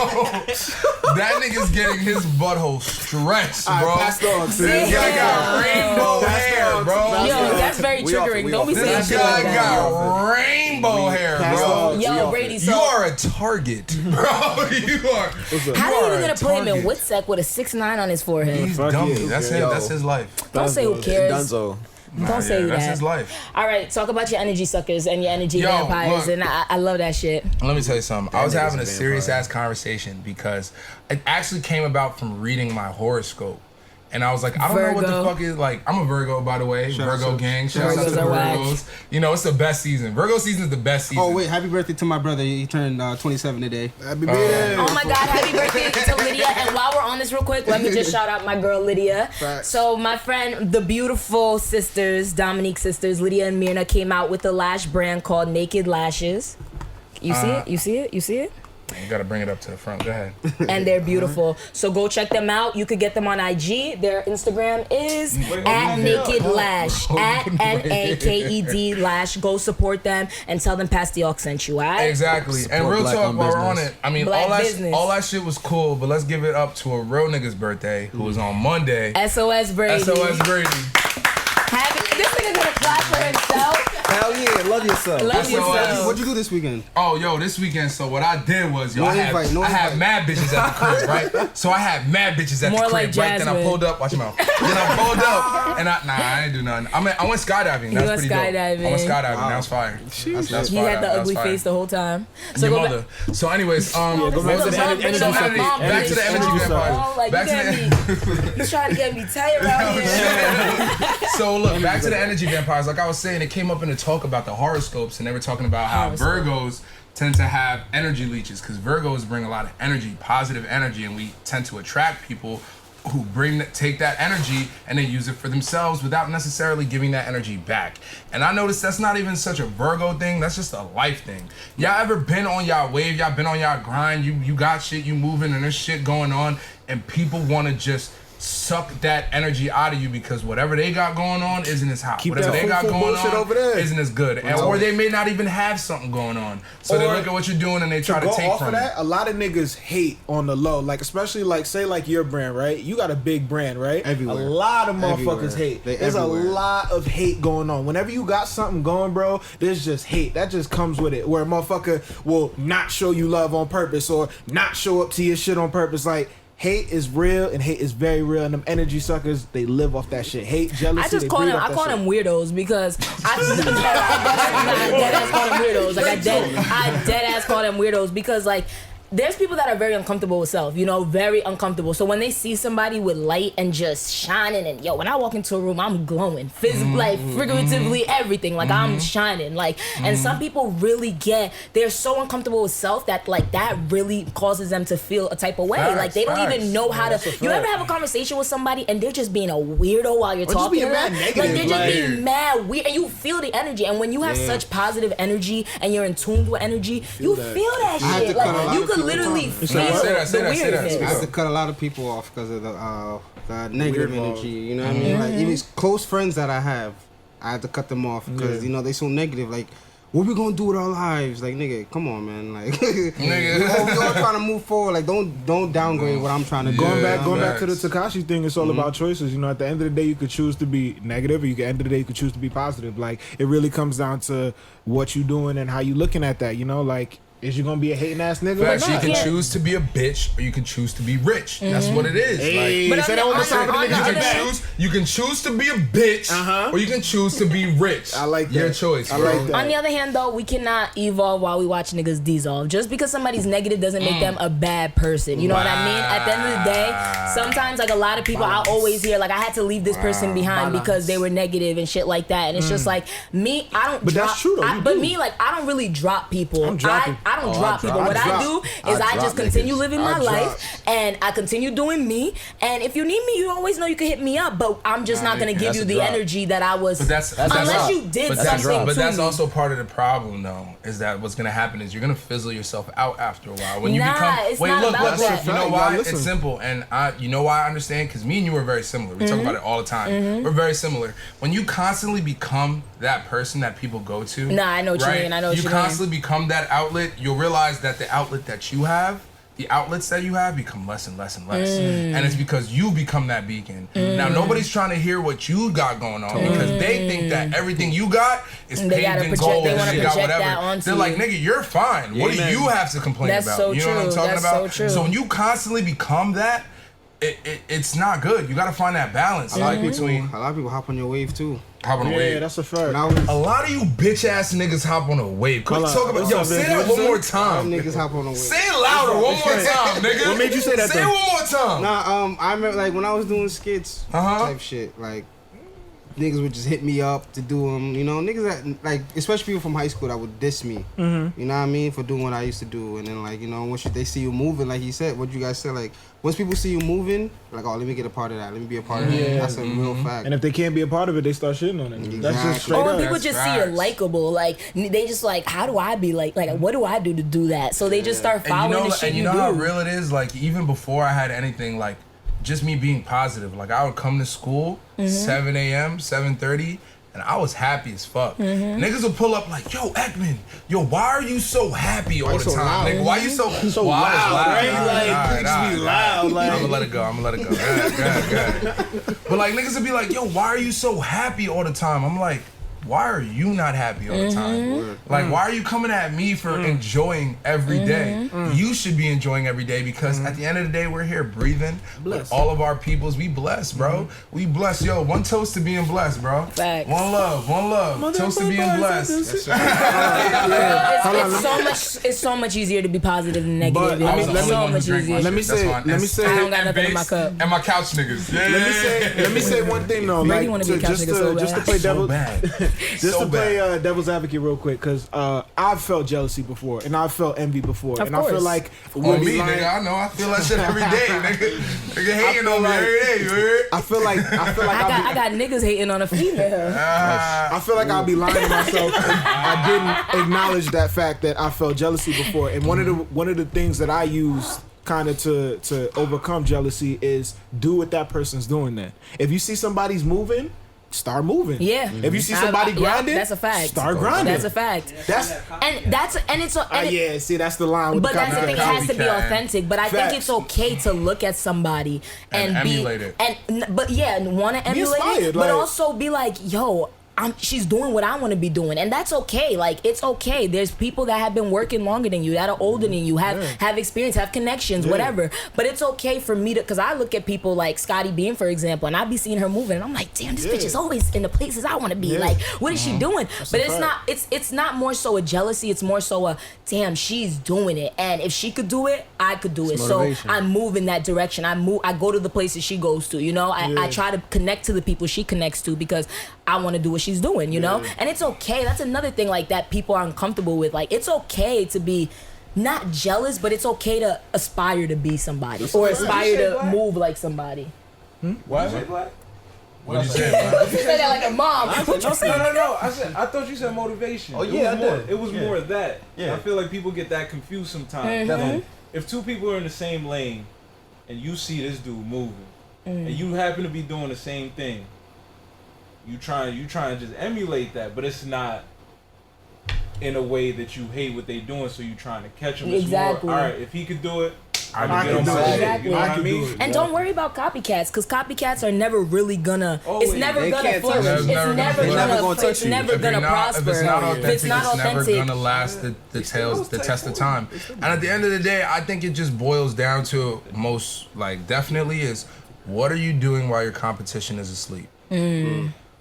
[SPEAKER 3] That nigga's getting his butthole stretched, bro.
[SPEAKER 5] All right, pass the on, sis.
[SPEAKER 3] This guy got rainbow
[SPEAKER 5] Pass the
[SPEAKER 3] hair,
[SPEAKER 5] on,
[SPEAKER 3] bro.
[SPEAKER 2] Yo, that's very triggering. Don't be saying
[SPEAKER 3] This
[SPEAKER 2] shit like
[SPEAKER 3] guy
[SPEAKER 2] that.
[SPEAKER 3] got rainbow hair, bro.
[SPEAKER 2] Yo, Brady, so...
[SPEAKER 3] You are a target, bro. You are.
[SPEAKER 2] How
[SPEAKER 3] you
[SPEAKER 2] are
[SPEAKER 3] are
[SPEAKER 2] you
[SPEAKER 3] a
[SPEAKER 2] gonna put him in
[SPEAKER 3] target.
[SPEAKER 2] Woodsack with a 6ix9ine on his forehead?
[SPEAKER 3] He's
[SPEAKER 5] Fuck
[SPEAKER 3] dummy.
[SPEAKER 5] yeah.
[SPEAKER 3] That's
[SPEAKER 8] Yo.
[SPEAKER 3] him. That's his life.
[SPEAKER 2] Don't say who cares.
[SPEAKER 8] Dunzo.
[SPEAKER 2] Don't say
[SPEAKER 3] That's
[SPEAKER 2] that.
[SPEAKER 3] his life.
[SPEAKER 2] All right, talk about your energy suckers and your energy
[SPEAKER 3] Yo,
[SPEAKER 2] vampires,
[SPEAKER 3] look.
[SPEAKER 2] and I love that shit.
[SPEAKER 3] Let me tell you something. I was
[SPEAKER 8] nigga's
[SPEAKER 3] having
[SPEAKER 8] a
[SPEAKER 3] a serious
[SPEAKER 8] vampire.
[SPEAKER 3] ass conversation because it actually came about from reading my horoscope. And I was like, I don't know what
[SPEAKER 2] Virgo.
[SPEAKER 3] the fuck is like. I'm a Virgo, by the way. Virgo gang. Shout out to
[SPEAKER 2] Virgos
[SPEAKER 3] the
[SPEAKER 2] are whack.
[SPEAKER 3] Virgos. You know, it's the best season. Virgo season is the best season.
[SPEAKER 4] Oh wait, happy birthday to my brother. He turned 27 today.
[SPEAKER 5] Happy birthday.
[SPEAKER 2] Oh my God, happy birthday to Lydia. And while we're on this real quick, let me just shout out my girl Lydia.
[SPEAKER 5] Facts.
[SPEAKER 2] So my friend, the beautiful sisters, Dominique sisters, Lydia and Myrna, came out with a lash brand called Naked Lashes. You see it? You see it? You see it?
[SPEAKER 3] You gotta bring it up to the front. Go ahead.
[SPEAKER 2] And they're beautiful. So go check them out. You could get them on IG. Their Instagram is at Naked Lash, at NAKED Lash. Go support them and tell them Pasty Ox sent you, alright?
[SPEAKER 3] Exactly. And
[SPEAKER 8] Support
[SPEAKER 3] real
[SPEAKER 8] black
[SPEAKER 3] talk
[SPEAKER 8] owned
[SPEAKER 3] while we're on
[SPEAKER 8] business.
[SPEAKER 3] it. I mean,
[SPEAKER 2] Black business.
[SPEAKER 3] all that shit was cool, but let's give it up to a real nigga's birthday who was on Monday.
[SPEAKER 2] SOS Brady.
[SPEAKER 3] SOS Brady.
[SPEAKER 2] This nigga gonna clap for himself.
[SPEAKER 8] Hell yeah, love yourself.
[SPEAKER 2] Love
[SPEAKER 3] SOS.
[SPEAKER 2] yourself.
[SPEAKER 4] What'd you do this weekend?
[SPEAKER 3] Oh, yo, this weekend, so what I did was, yo,
[SPEAKER 4] No
[SPEAKER 3] I
[SPEAKER 4] invite, no
[SPEAKER 3] had
[SPEAKER 4] invite.
[SPEAKER 3] mad bitches at the crib, right? So I had mad bitches at
[SPEAKER 2] More
[SPEAKER 3] the crib,
[SPEAKER 2] like
[SPEAKER 3] right? Then I
[SPEAKER 2] Jasmine.
[SPEAKER 3] pulled up, watch your mouth. Then I pulled up, and I ain't do nothing. I went skydiving. That was
[SPEAKER 2] You went
[SPEAKER 3] pretty dope. I
[SPEAKER 2] skydiving.
[SPEAKER 3] went skydiving. That was fire. That's
[SPEAKER 2] He
[SPEAKER 3] fire.
[SPEAKER 2] had the
[SPEAKER 3] That was
[SPEAKER 2] ugly
[SPEAKER 3] fire.
[SPEAKER 2] face the whole time. So
[SPEAKER 3] Your
[SPEAKER 2] go
[SPEAKER 3] mother. So anyways,
[SPEAKER 5] go back
[SPEAKER 3] what
[SPEAKER 5] to
[SPEAKER 3] was
[SPEAKER 5] the
[SPEAKER 3] it?
[SPEAKER 5] energy
[SPEAKER 3] So
[SPEAKER 5] suckers.
[SPEAKER 3] back to the energy
[SPEAKER 5] Energy
[SPEAKER 3] vampires.
[SPEAKER 2] Oh, like,
[SPEAKER 3] Back
[SPEAKER 2] you
[SPEAKER 3] to
[SPEAKER 2] got
[SPEAKER 3] the
[SPEAKER 2] me. He's trying to get me tight around here.
[SPEAKER 3] So look, back to the energy vampires. Like I was saying, it came up in the talk about the horoscopes, and they were talking about how Virgos tend to have energy leeches because Virgos bring a lot of energy, positive energy, and we tend to attract people who take that energy and they use it for themselves without necessarily giving that energy back. And I noticed that's not even such a Virgo thing, that's just a life thing. Y'all ever been on y'all wave, y'all been on y'all grind, you got shit, you moving and there's shit going on and people want to just suck that energy out of you because whatever they got going on isn't as hot.
[SPEAKER 5] Keep
[SPEAKER 3] Whatever
[SPEAKER 5] that
[SPEAKER 3] they got
[SPEAKER 5] fruitful
[SPEAKER 3] going
[SPEAKER 5] bullshit
[SPEAKER 3] on
[SPEAKER 5] over there.
[SPEAKER 3] isn't as good. And, or they may not even have something going on. So they look at what you're doing and they try to
[SPEAKER 5] go
[SPEAKER 3] take
[SPEAKER 5] off
[SPEAKER 3] from
[SPEAKER 5] of that,
[SPEAKER 3] it.
[SPEAKER 5] a lot of niggas hate on the low, like especially like say like your brand, right? You got a big brand, right?
[SPEAKER 4] Everywhere.
[SPEAKER 5] A lot of motherfuckers
[SPEAKER 4] Everywhere.
[SPEAKER 5] hate.
[SPEAKER 4] They
[SPEAKER 5] There's
[SPEAKER 4] everywhere.
[SPEAKER 5] a lot of hate going on. Whenever you got something going, bro, there's just hate. That just comes with it. Where a motherfucker will not show you love on purpose or not show up to your shit on purpose. Like hate is real and hate is very real, and them energy suckers, they live off that shit. Hate, jealousy.
[SPEAKER 2] I just call them weirdos because I dead ass call them weirdos. Like I dead ass call them weirdos because like. There's people that are very uncomfortable with self, very uncomfortable. So when they see somebody with light and just shining, and when I walk into a room, I'm glowing, physically, like figuratively, everything, like I'm shining, like. And some people really they're so uncomfortable with self that like that really causes them to feel a type of way. Like they don't even know how to. You ever have a conversation with somebody and they're just being a weirdo while you're talking?
[SPEAKER 5] Just being mad negative,
[SPEAKER 2] like they're just being mad weird, and you feel the energy. And when you have such positive energy and you're in tune with energy, you feel that shit. Like you could literally feel the weirdness.
[SPEAKER 4] I have to cut a lot of people off because of the negative energy. You know what I mean? Like even close friends that I have to cut them off because they so negative. Like, what we gonna do with our lives? Like, nigga, come on, man. Like, we all trying to move forward. Like, don't downgrade what I'm trying to do.
[SPEAKER 5] Going back to the Tekashi thing, it's all about choices. At the end of the day, you could choose to be negative, or at the end of the day, you could choose to be positive. Like, it really comes down to what you doing and how you looking at that. Like. Is you gonna be a hating ass nigga?
[SPEAKER 3] Facts, you can choose to be a bitch or you can choose to be rich. That's what it is.
[SPEAKER 5] Hey,
[SPEAKER 3] like,
[SPEAKER 5] say that one more time.
[SPEAKER 3] You can choose to be a bitch or you can choose to be rich.
[SPEAKER 5] I like that.
[SPEAKER 3] Your choice.
[SPEAKER 5] I like that.
[SPEAKER 2] On the other hand, though, we cannot evolve while we watch niggas dissolve. Just because somebody's negative doesn't make them a bad person. You know what I mean? At the end of the day, sometimes like a lot of people, I always hear like I had to leave this person behind because they were negative and shit like that. And it's just like me, I don't.
[SPEAKER 5] But
[SPEAKER 2] drop,
[SPEAKER 5] that's true though.
[SPEAKER 2] But me, like I don't really drop people. I don't drop people. What I do is I just continue living my life and I continue doing me. And if you need me, you always know you can hit me up. But I'm just not gonna give you the energy that I was. Unless you did something.
[SPEAKER 3] But that's also part of the problem, though. Is that what's gonna happen is you're gonna fizzle yourself out after a while. When you become look. You know why? It's simple, and you know why I understand because me and you are very similar. We talk about it all the time. We're very similar. When you constantly become that person that people go to.
[SPEAKER 2] I know what you mean. I know what you mean.
[SPEAKER 3] You constantly become that outlet. You'll realize that the outlet that you have, the outlets that you have become less and less and less. And it's because you become that beacon. Now, nobody's trying to hear what you got going on because they think that everything you got is paved in gold and you got whatever. They're like, nigga, you're fine. What do you have to complain about?
[SPEAKER 2] So
[SPEAKER 3] you know what I'm talking about?
[SPEAKER 2] So
[SPEAKER 3] when you constantly become that, it's not good. You got to find that balance.
[SPEAKER 4] A lot of people hop on your wave too.
[SPEAKER 3] Hop on a wave.
[SPEAKER 5] Yeah, that's a fact.
[SPEAKER 3] A lot of you bitch ass niggas hop on a wave. Quick talk about say that one more time.
[SPEAKER 4] Niggas hop on a wave.
[SPEAKER 3] Say it louder one more time, nigga.
[SPEAKER 5] What made you say that?
[SPEAKER 3] Say it one more time.
[SPEAKER 4] I remember like when I was doing skits type shit. Like niggas would just hit me up to do them. Niggas that like especially people from high school that would diss me. You know what I mean, for doing what I used to do. And then like once they see you moving, like he said, what you guys said, like. Once people see you moving, like, oh, let me get a part of that. Let me be a part of that. That's a real fact.
[SPEAKER 5] And if they can't be a part of it, they start shitting on it.
[SPEAKER 4] Exactly.
[SPEAKER 5] That's just straight up.
[SPEAKER 2] Or people just see you're likable. Like, they just like, how do I be like, what do I do to do that? So they just start following the shit you do.
[SPEAKER 3] And you know how real it is? Like, even before I had anything, like, just me being positive. Like, I would come to school, 7 a.m., 7:30, and I was happy as fuck. Niggas would pull up like, yo, Ekman, why are you so happy all the time? Nigga, why you so loud?
[SPEAKER 5] Right? Like, be loud. Like,
[SPEAKER 3] I'm gonna let it go. God. But like, niggas would be like, yo, why are you so happy all the time? I'm like, why are you not happy all the time? Like, why are you coming at me for enjoying every day? You should be enjoying every day because at the end of the day, we're here breathing with all of our peoples. We blessed, bro. We blessed. Yo, one toast to being blessed, bro.
[SPEAKER 2] Facts.
[SPEAKER 3] One love. Toast to being blessed.
[SPEAKER 2] It's so much easier to be positive than negative. It's so much easier.
[SPEAKER 5] Let me say.
[SPEAKER 2] I don't got nothing in my cup.
[SPEAKER 3] And my couch niggas.
[SPEAKER 5] Let me say one thing though.
[SPEAKER 2] Really want to be a couch nigga so bad.
[SPEAKER 5] Just to play devil's
[SPEAKER 3] Just to
[SPEAKER 5] play devil's advocate real quick, because I've felt jealousy before and I've felt envy before,
[SPEAKER 2] of
[SPEAKER 5] and
[SPEAKER 2] course.
[SPEAKER 5] I feel like
[SPEAKER 3] nigga, I know I feel that shit every day, nigga. Nigga hating on me every day, you heard?
[SPEAKER 5] I feel like
[SPEAKER 2] I got niggas hating on a female.
[SPEAKER 5] I feel like I'll be lying to myself if I didn't acknowledge that fact that I felt jealousy before. And one of the things that I use kind of to overcome jealousy is do what that person's doing. Then if you see somebody's moving, start moving.
[SPEAKER 2] Yeah.
[SPEAKER 5] If you see somebody grinding,
[SPEAKER 2] that's a fact.
[SPEAKER 5] Start grinding.
[SPEAKER 2] That's a fact.
[SPEAKER 5] See, that's the line with
[SPEAKER 2] but that's the thing. It has to be authentic. But I think it's okay to look at somebody and
[SPEAKER 3] emulate it.
[SPEAKER 2] But want to emulate it, but also be like, yo, she's doing what I want to be doing, and that's okay. Like, it's okay. There's people that have been working longer than you, that are older than you, have experience, have connections, whatever. But it's okay for me to, because I look at people like Scotty Beam, for example, and I be seeing her moving, and I'm like, damn, this bitch is always in the places I want to be. Like, what is she doing? That's but it's not more so a jealousy. It's more so a, damn, she's doing it, and if she could do it, I could do it. So I move in that direction. I go to the places she goes to. You know, I try to connect to the people she connects to because I want to do what she's doing, you know? And it's okay. That's another thing like that people are uncomfortable with. Like, it's okay to be not jealous, but it's okay to aspire to be somebody or aspire to move like somebody.
[SPEAKER 7] Why is it black?
[SPEAKER 3] What you say, man?
[SPEAKER 2] You said that like a mom. What you say?
[SPEAKER 7] No. I thought you said motivation.
[SPEAKER 8] Oh yeah,
[SPEAKER 7] it was more of that. Yeah. I feel like people get that confused sometimes.
[SPEAKER 2] Mm-hmm.
[SPEAKER 7] If two people are in the same lane and you see this dude moving and you happen to be doing the same thing, you trying to just emulate that, but it's not in a way that you hate what they doing, so you trying to catch them.
[SPEAKER 2] Exactly.
[SPEAKER 7] All right, if he could do it, I
[SPEAKER 5] can do it.
[SPEAKER 2] Exactly.
[SPEAKER 7] You know what I mean?
[SPEAKER 2] And don't worry about copycats, because copycats are never really gonna. It's never gonna flourish. It's never gonna prosper.
[SPEAKER 3] If it's not authentic,
[SPEAKER 2] it's never
[SPEAKER 3] gonna last the test of time. And at the end of the day, I think it just boils down to most, like, definitely is, what are you doing while your competition is asleep?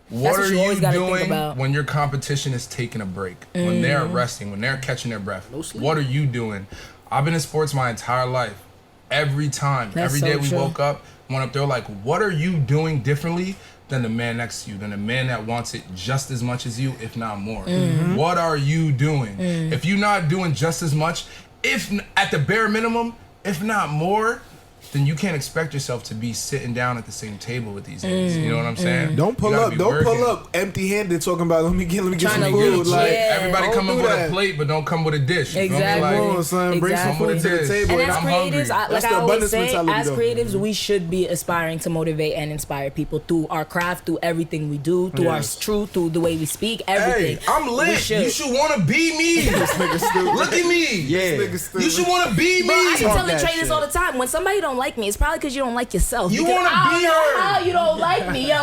[SPEAKER 3] What are you doing when your competition is taking a break? When they're resting, when they're catching their breath? What are you doing? I've been in sports my entire life. Every time, every day we woke up, went up there, like, what are you doing differently than the man next to you, than the man that wants it just as much as you, if not more? What are you doing? If you're not doing just as much, if at the bare minimum, if not more, then you can't expect yourself to be sitting down at the same table with these niggas. You know what I'm saying?
[SPEAKER 5] Don't pull up empty-handed talking about let me get some food.
[SPEAKER 3] Like, everybody come up with a plate, but don't come with a dish.
[SPEAKER 2] Exactly.
[SPEAKER 3] Like,
[SPEAKER 5] bring some food to the table.
[SPEAKER 2] And as creatives, like I always say, as creatives,
[SPEAKER 5] though.
[SPEAKER 2] we should be aspiring to motivate and inspire people through our craft, through everything we do, through our truth, through the way we speak, everything.
[SPEAKER 3] Hey, I'm lit. You should want to be me.
[SPEAKER 5] This nigga stupid.
[SPEAKER 3] Look at me.
[SPEAKER 5] Yeah.
[SPEAKER 3] You should want to be me.
[SPEAKER 2] I be telling Trey this all the time. When somebody don't like me, it's probably because you don't like yourself.
[SPEAKER 3] You want to be her.
[SPEAKER 2] How you don't like me, yo?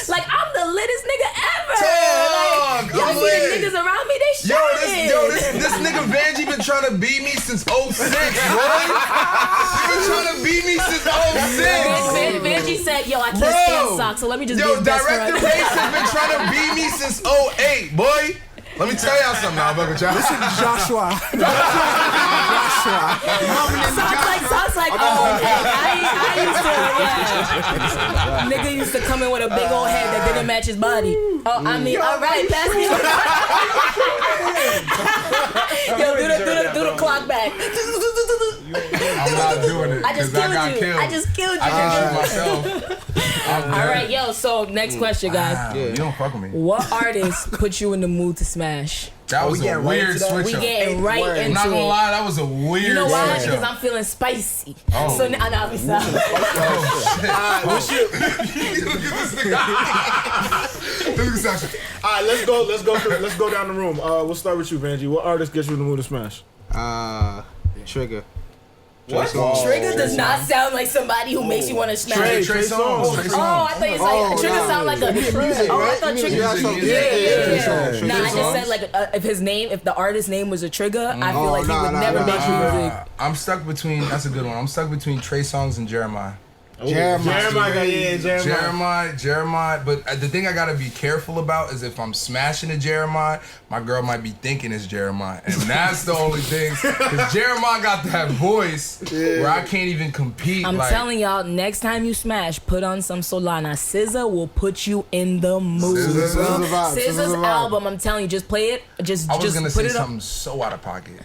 [SPEAKER 2] Like, I'm the littest nigga ever. Like, y'all see the niggas around me? They shining.
[SPEAKER 3] This nigga Vandjee been trying to beat me since 06, boy. He been trying to beat me since 06.
[SPEAKER 2] Vandjee said, yo, I can't stand socks, so let me just be his best friend.
[SPEAKER 3] Director Based has been trying to beat me since 08, boy. Let me tell y'all something now, Bucket Child.
[SPEAKER 5] Listen to Joshua.
[SPEAKER 2] Sounds like, oh, hey, I used to, Nigga used to come in with a big old head that didn't match his body. Oh, I mean, all right, pass me. Yo, do the clock back.
[SPEAKER 3] I'm not doing it.
[SPEAKER 2] I just killed you.
[SPEAKER 3] I can't shoot myself.
[SPEAKER 2] All right, yo, so next question, guys.
[SPEAKER 3] You don't fuck with me.
[SPEAKER 2] What artist put you in the mood to smash?
[SPEAKER 3] That was a weird switch
[SPEAKER 2] We
[SPEAKER 3] up.
[SPEAKER 2] getting right into it.
[SPEAKER 3] I'm not gonna lie, that was a weird switch up.
[SPEAKER 2] You know why? Because I'm feeling spicy.
[SPEAKER 3] Oh.
[SPEAKER 2] So now I'll be sorry.
[SPEAKER 5] All right, let's go down the room. We'll start with you, Vandjee. What artist gets you in the mood to smash?
[SPEAKER 4] Trigger.
[SPEAKER 2] What? Trigger does not sound like somebody who makes you want to smash.
[SPEAKER 3] Trey Songz.
[SPEAKER 2] Oh, I thought you said Trigger sound like a music. Oh, I thought Trigger. Yeah. Nah, I just said like if the artist's name was a Trigger, I feel like he would never make music.
[SPEAKER 3] I'm stuck between. That's a good one. I'm stuck between Trey Songz and Jeremiah. Jeremiah. But the thing I gotta be careful about is if I'm smashing a Jeremiah, my girl might be thinking it's Jeremiah, and that's the only thing. Because Jeremiah got that voice where I can't even compete.
[SPEAKER 2] I'm telling y'all, next time you smash, put on some Solana. SZA will put you in the mood. SZA's album, I'm telling you, just play it.
[SPEAKER 3] I was gonna say something so out of pocket.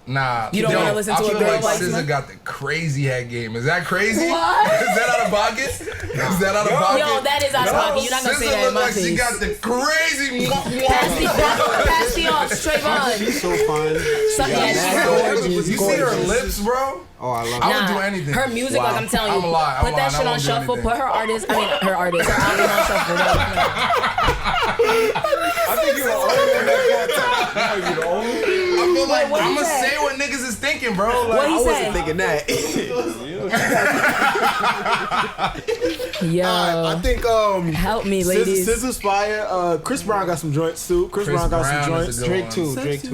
[SPEAKER 3] Nah,
[SPEAKER 2] you don't want to listen to a girl like
[SPEAKER 3] SZA got the crazy head game. Is that crazy?
[SPEAKER 2] What?
[SPEAKER 3] Is that out of pocket? Is that out of pocket?
[SPEAKER 2] Yo, that is out of pocket. You're not gonna say that in my face.
[SPEAKER 3] She got the crazy.
[SPEAKER 2] Pass the off, Trayvon.
[SPEAKER 4] She's so fine.
[SPEAKER 3] You see her lips, bro?
[SPEAKER 4] Oh, I love it.
[SPEAKER 3] I would do anything.
[SPEAKER 2] Her music, like I'm telling you, put that shit on shuffle. Put her album on shuffle.
[SPEAKER 7] I think you're the only one that got time.
[SPEAKER 3] I feel like I'm gonna say what niggas is thinking, bro. Like,
[SPEAKER 2] What he
[SPEAKER 8] I
[SPEAKER 2] say?
[SPEAKER 8] wasn't thinking that.
[SPEAKER 2] Yo,
[SPEAKER 5] I think
[SPEAKER 2] help me, ladies.
[SPEAKER 5] Scissor's fire. Chris Brown got some joints too. Chris Brown got some joints.
[SPEAKER 4] Drake too.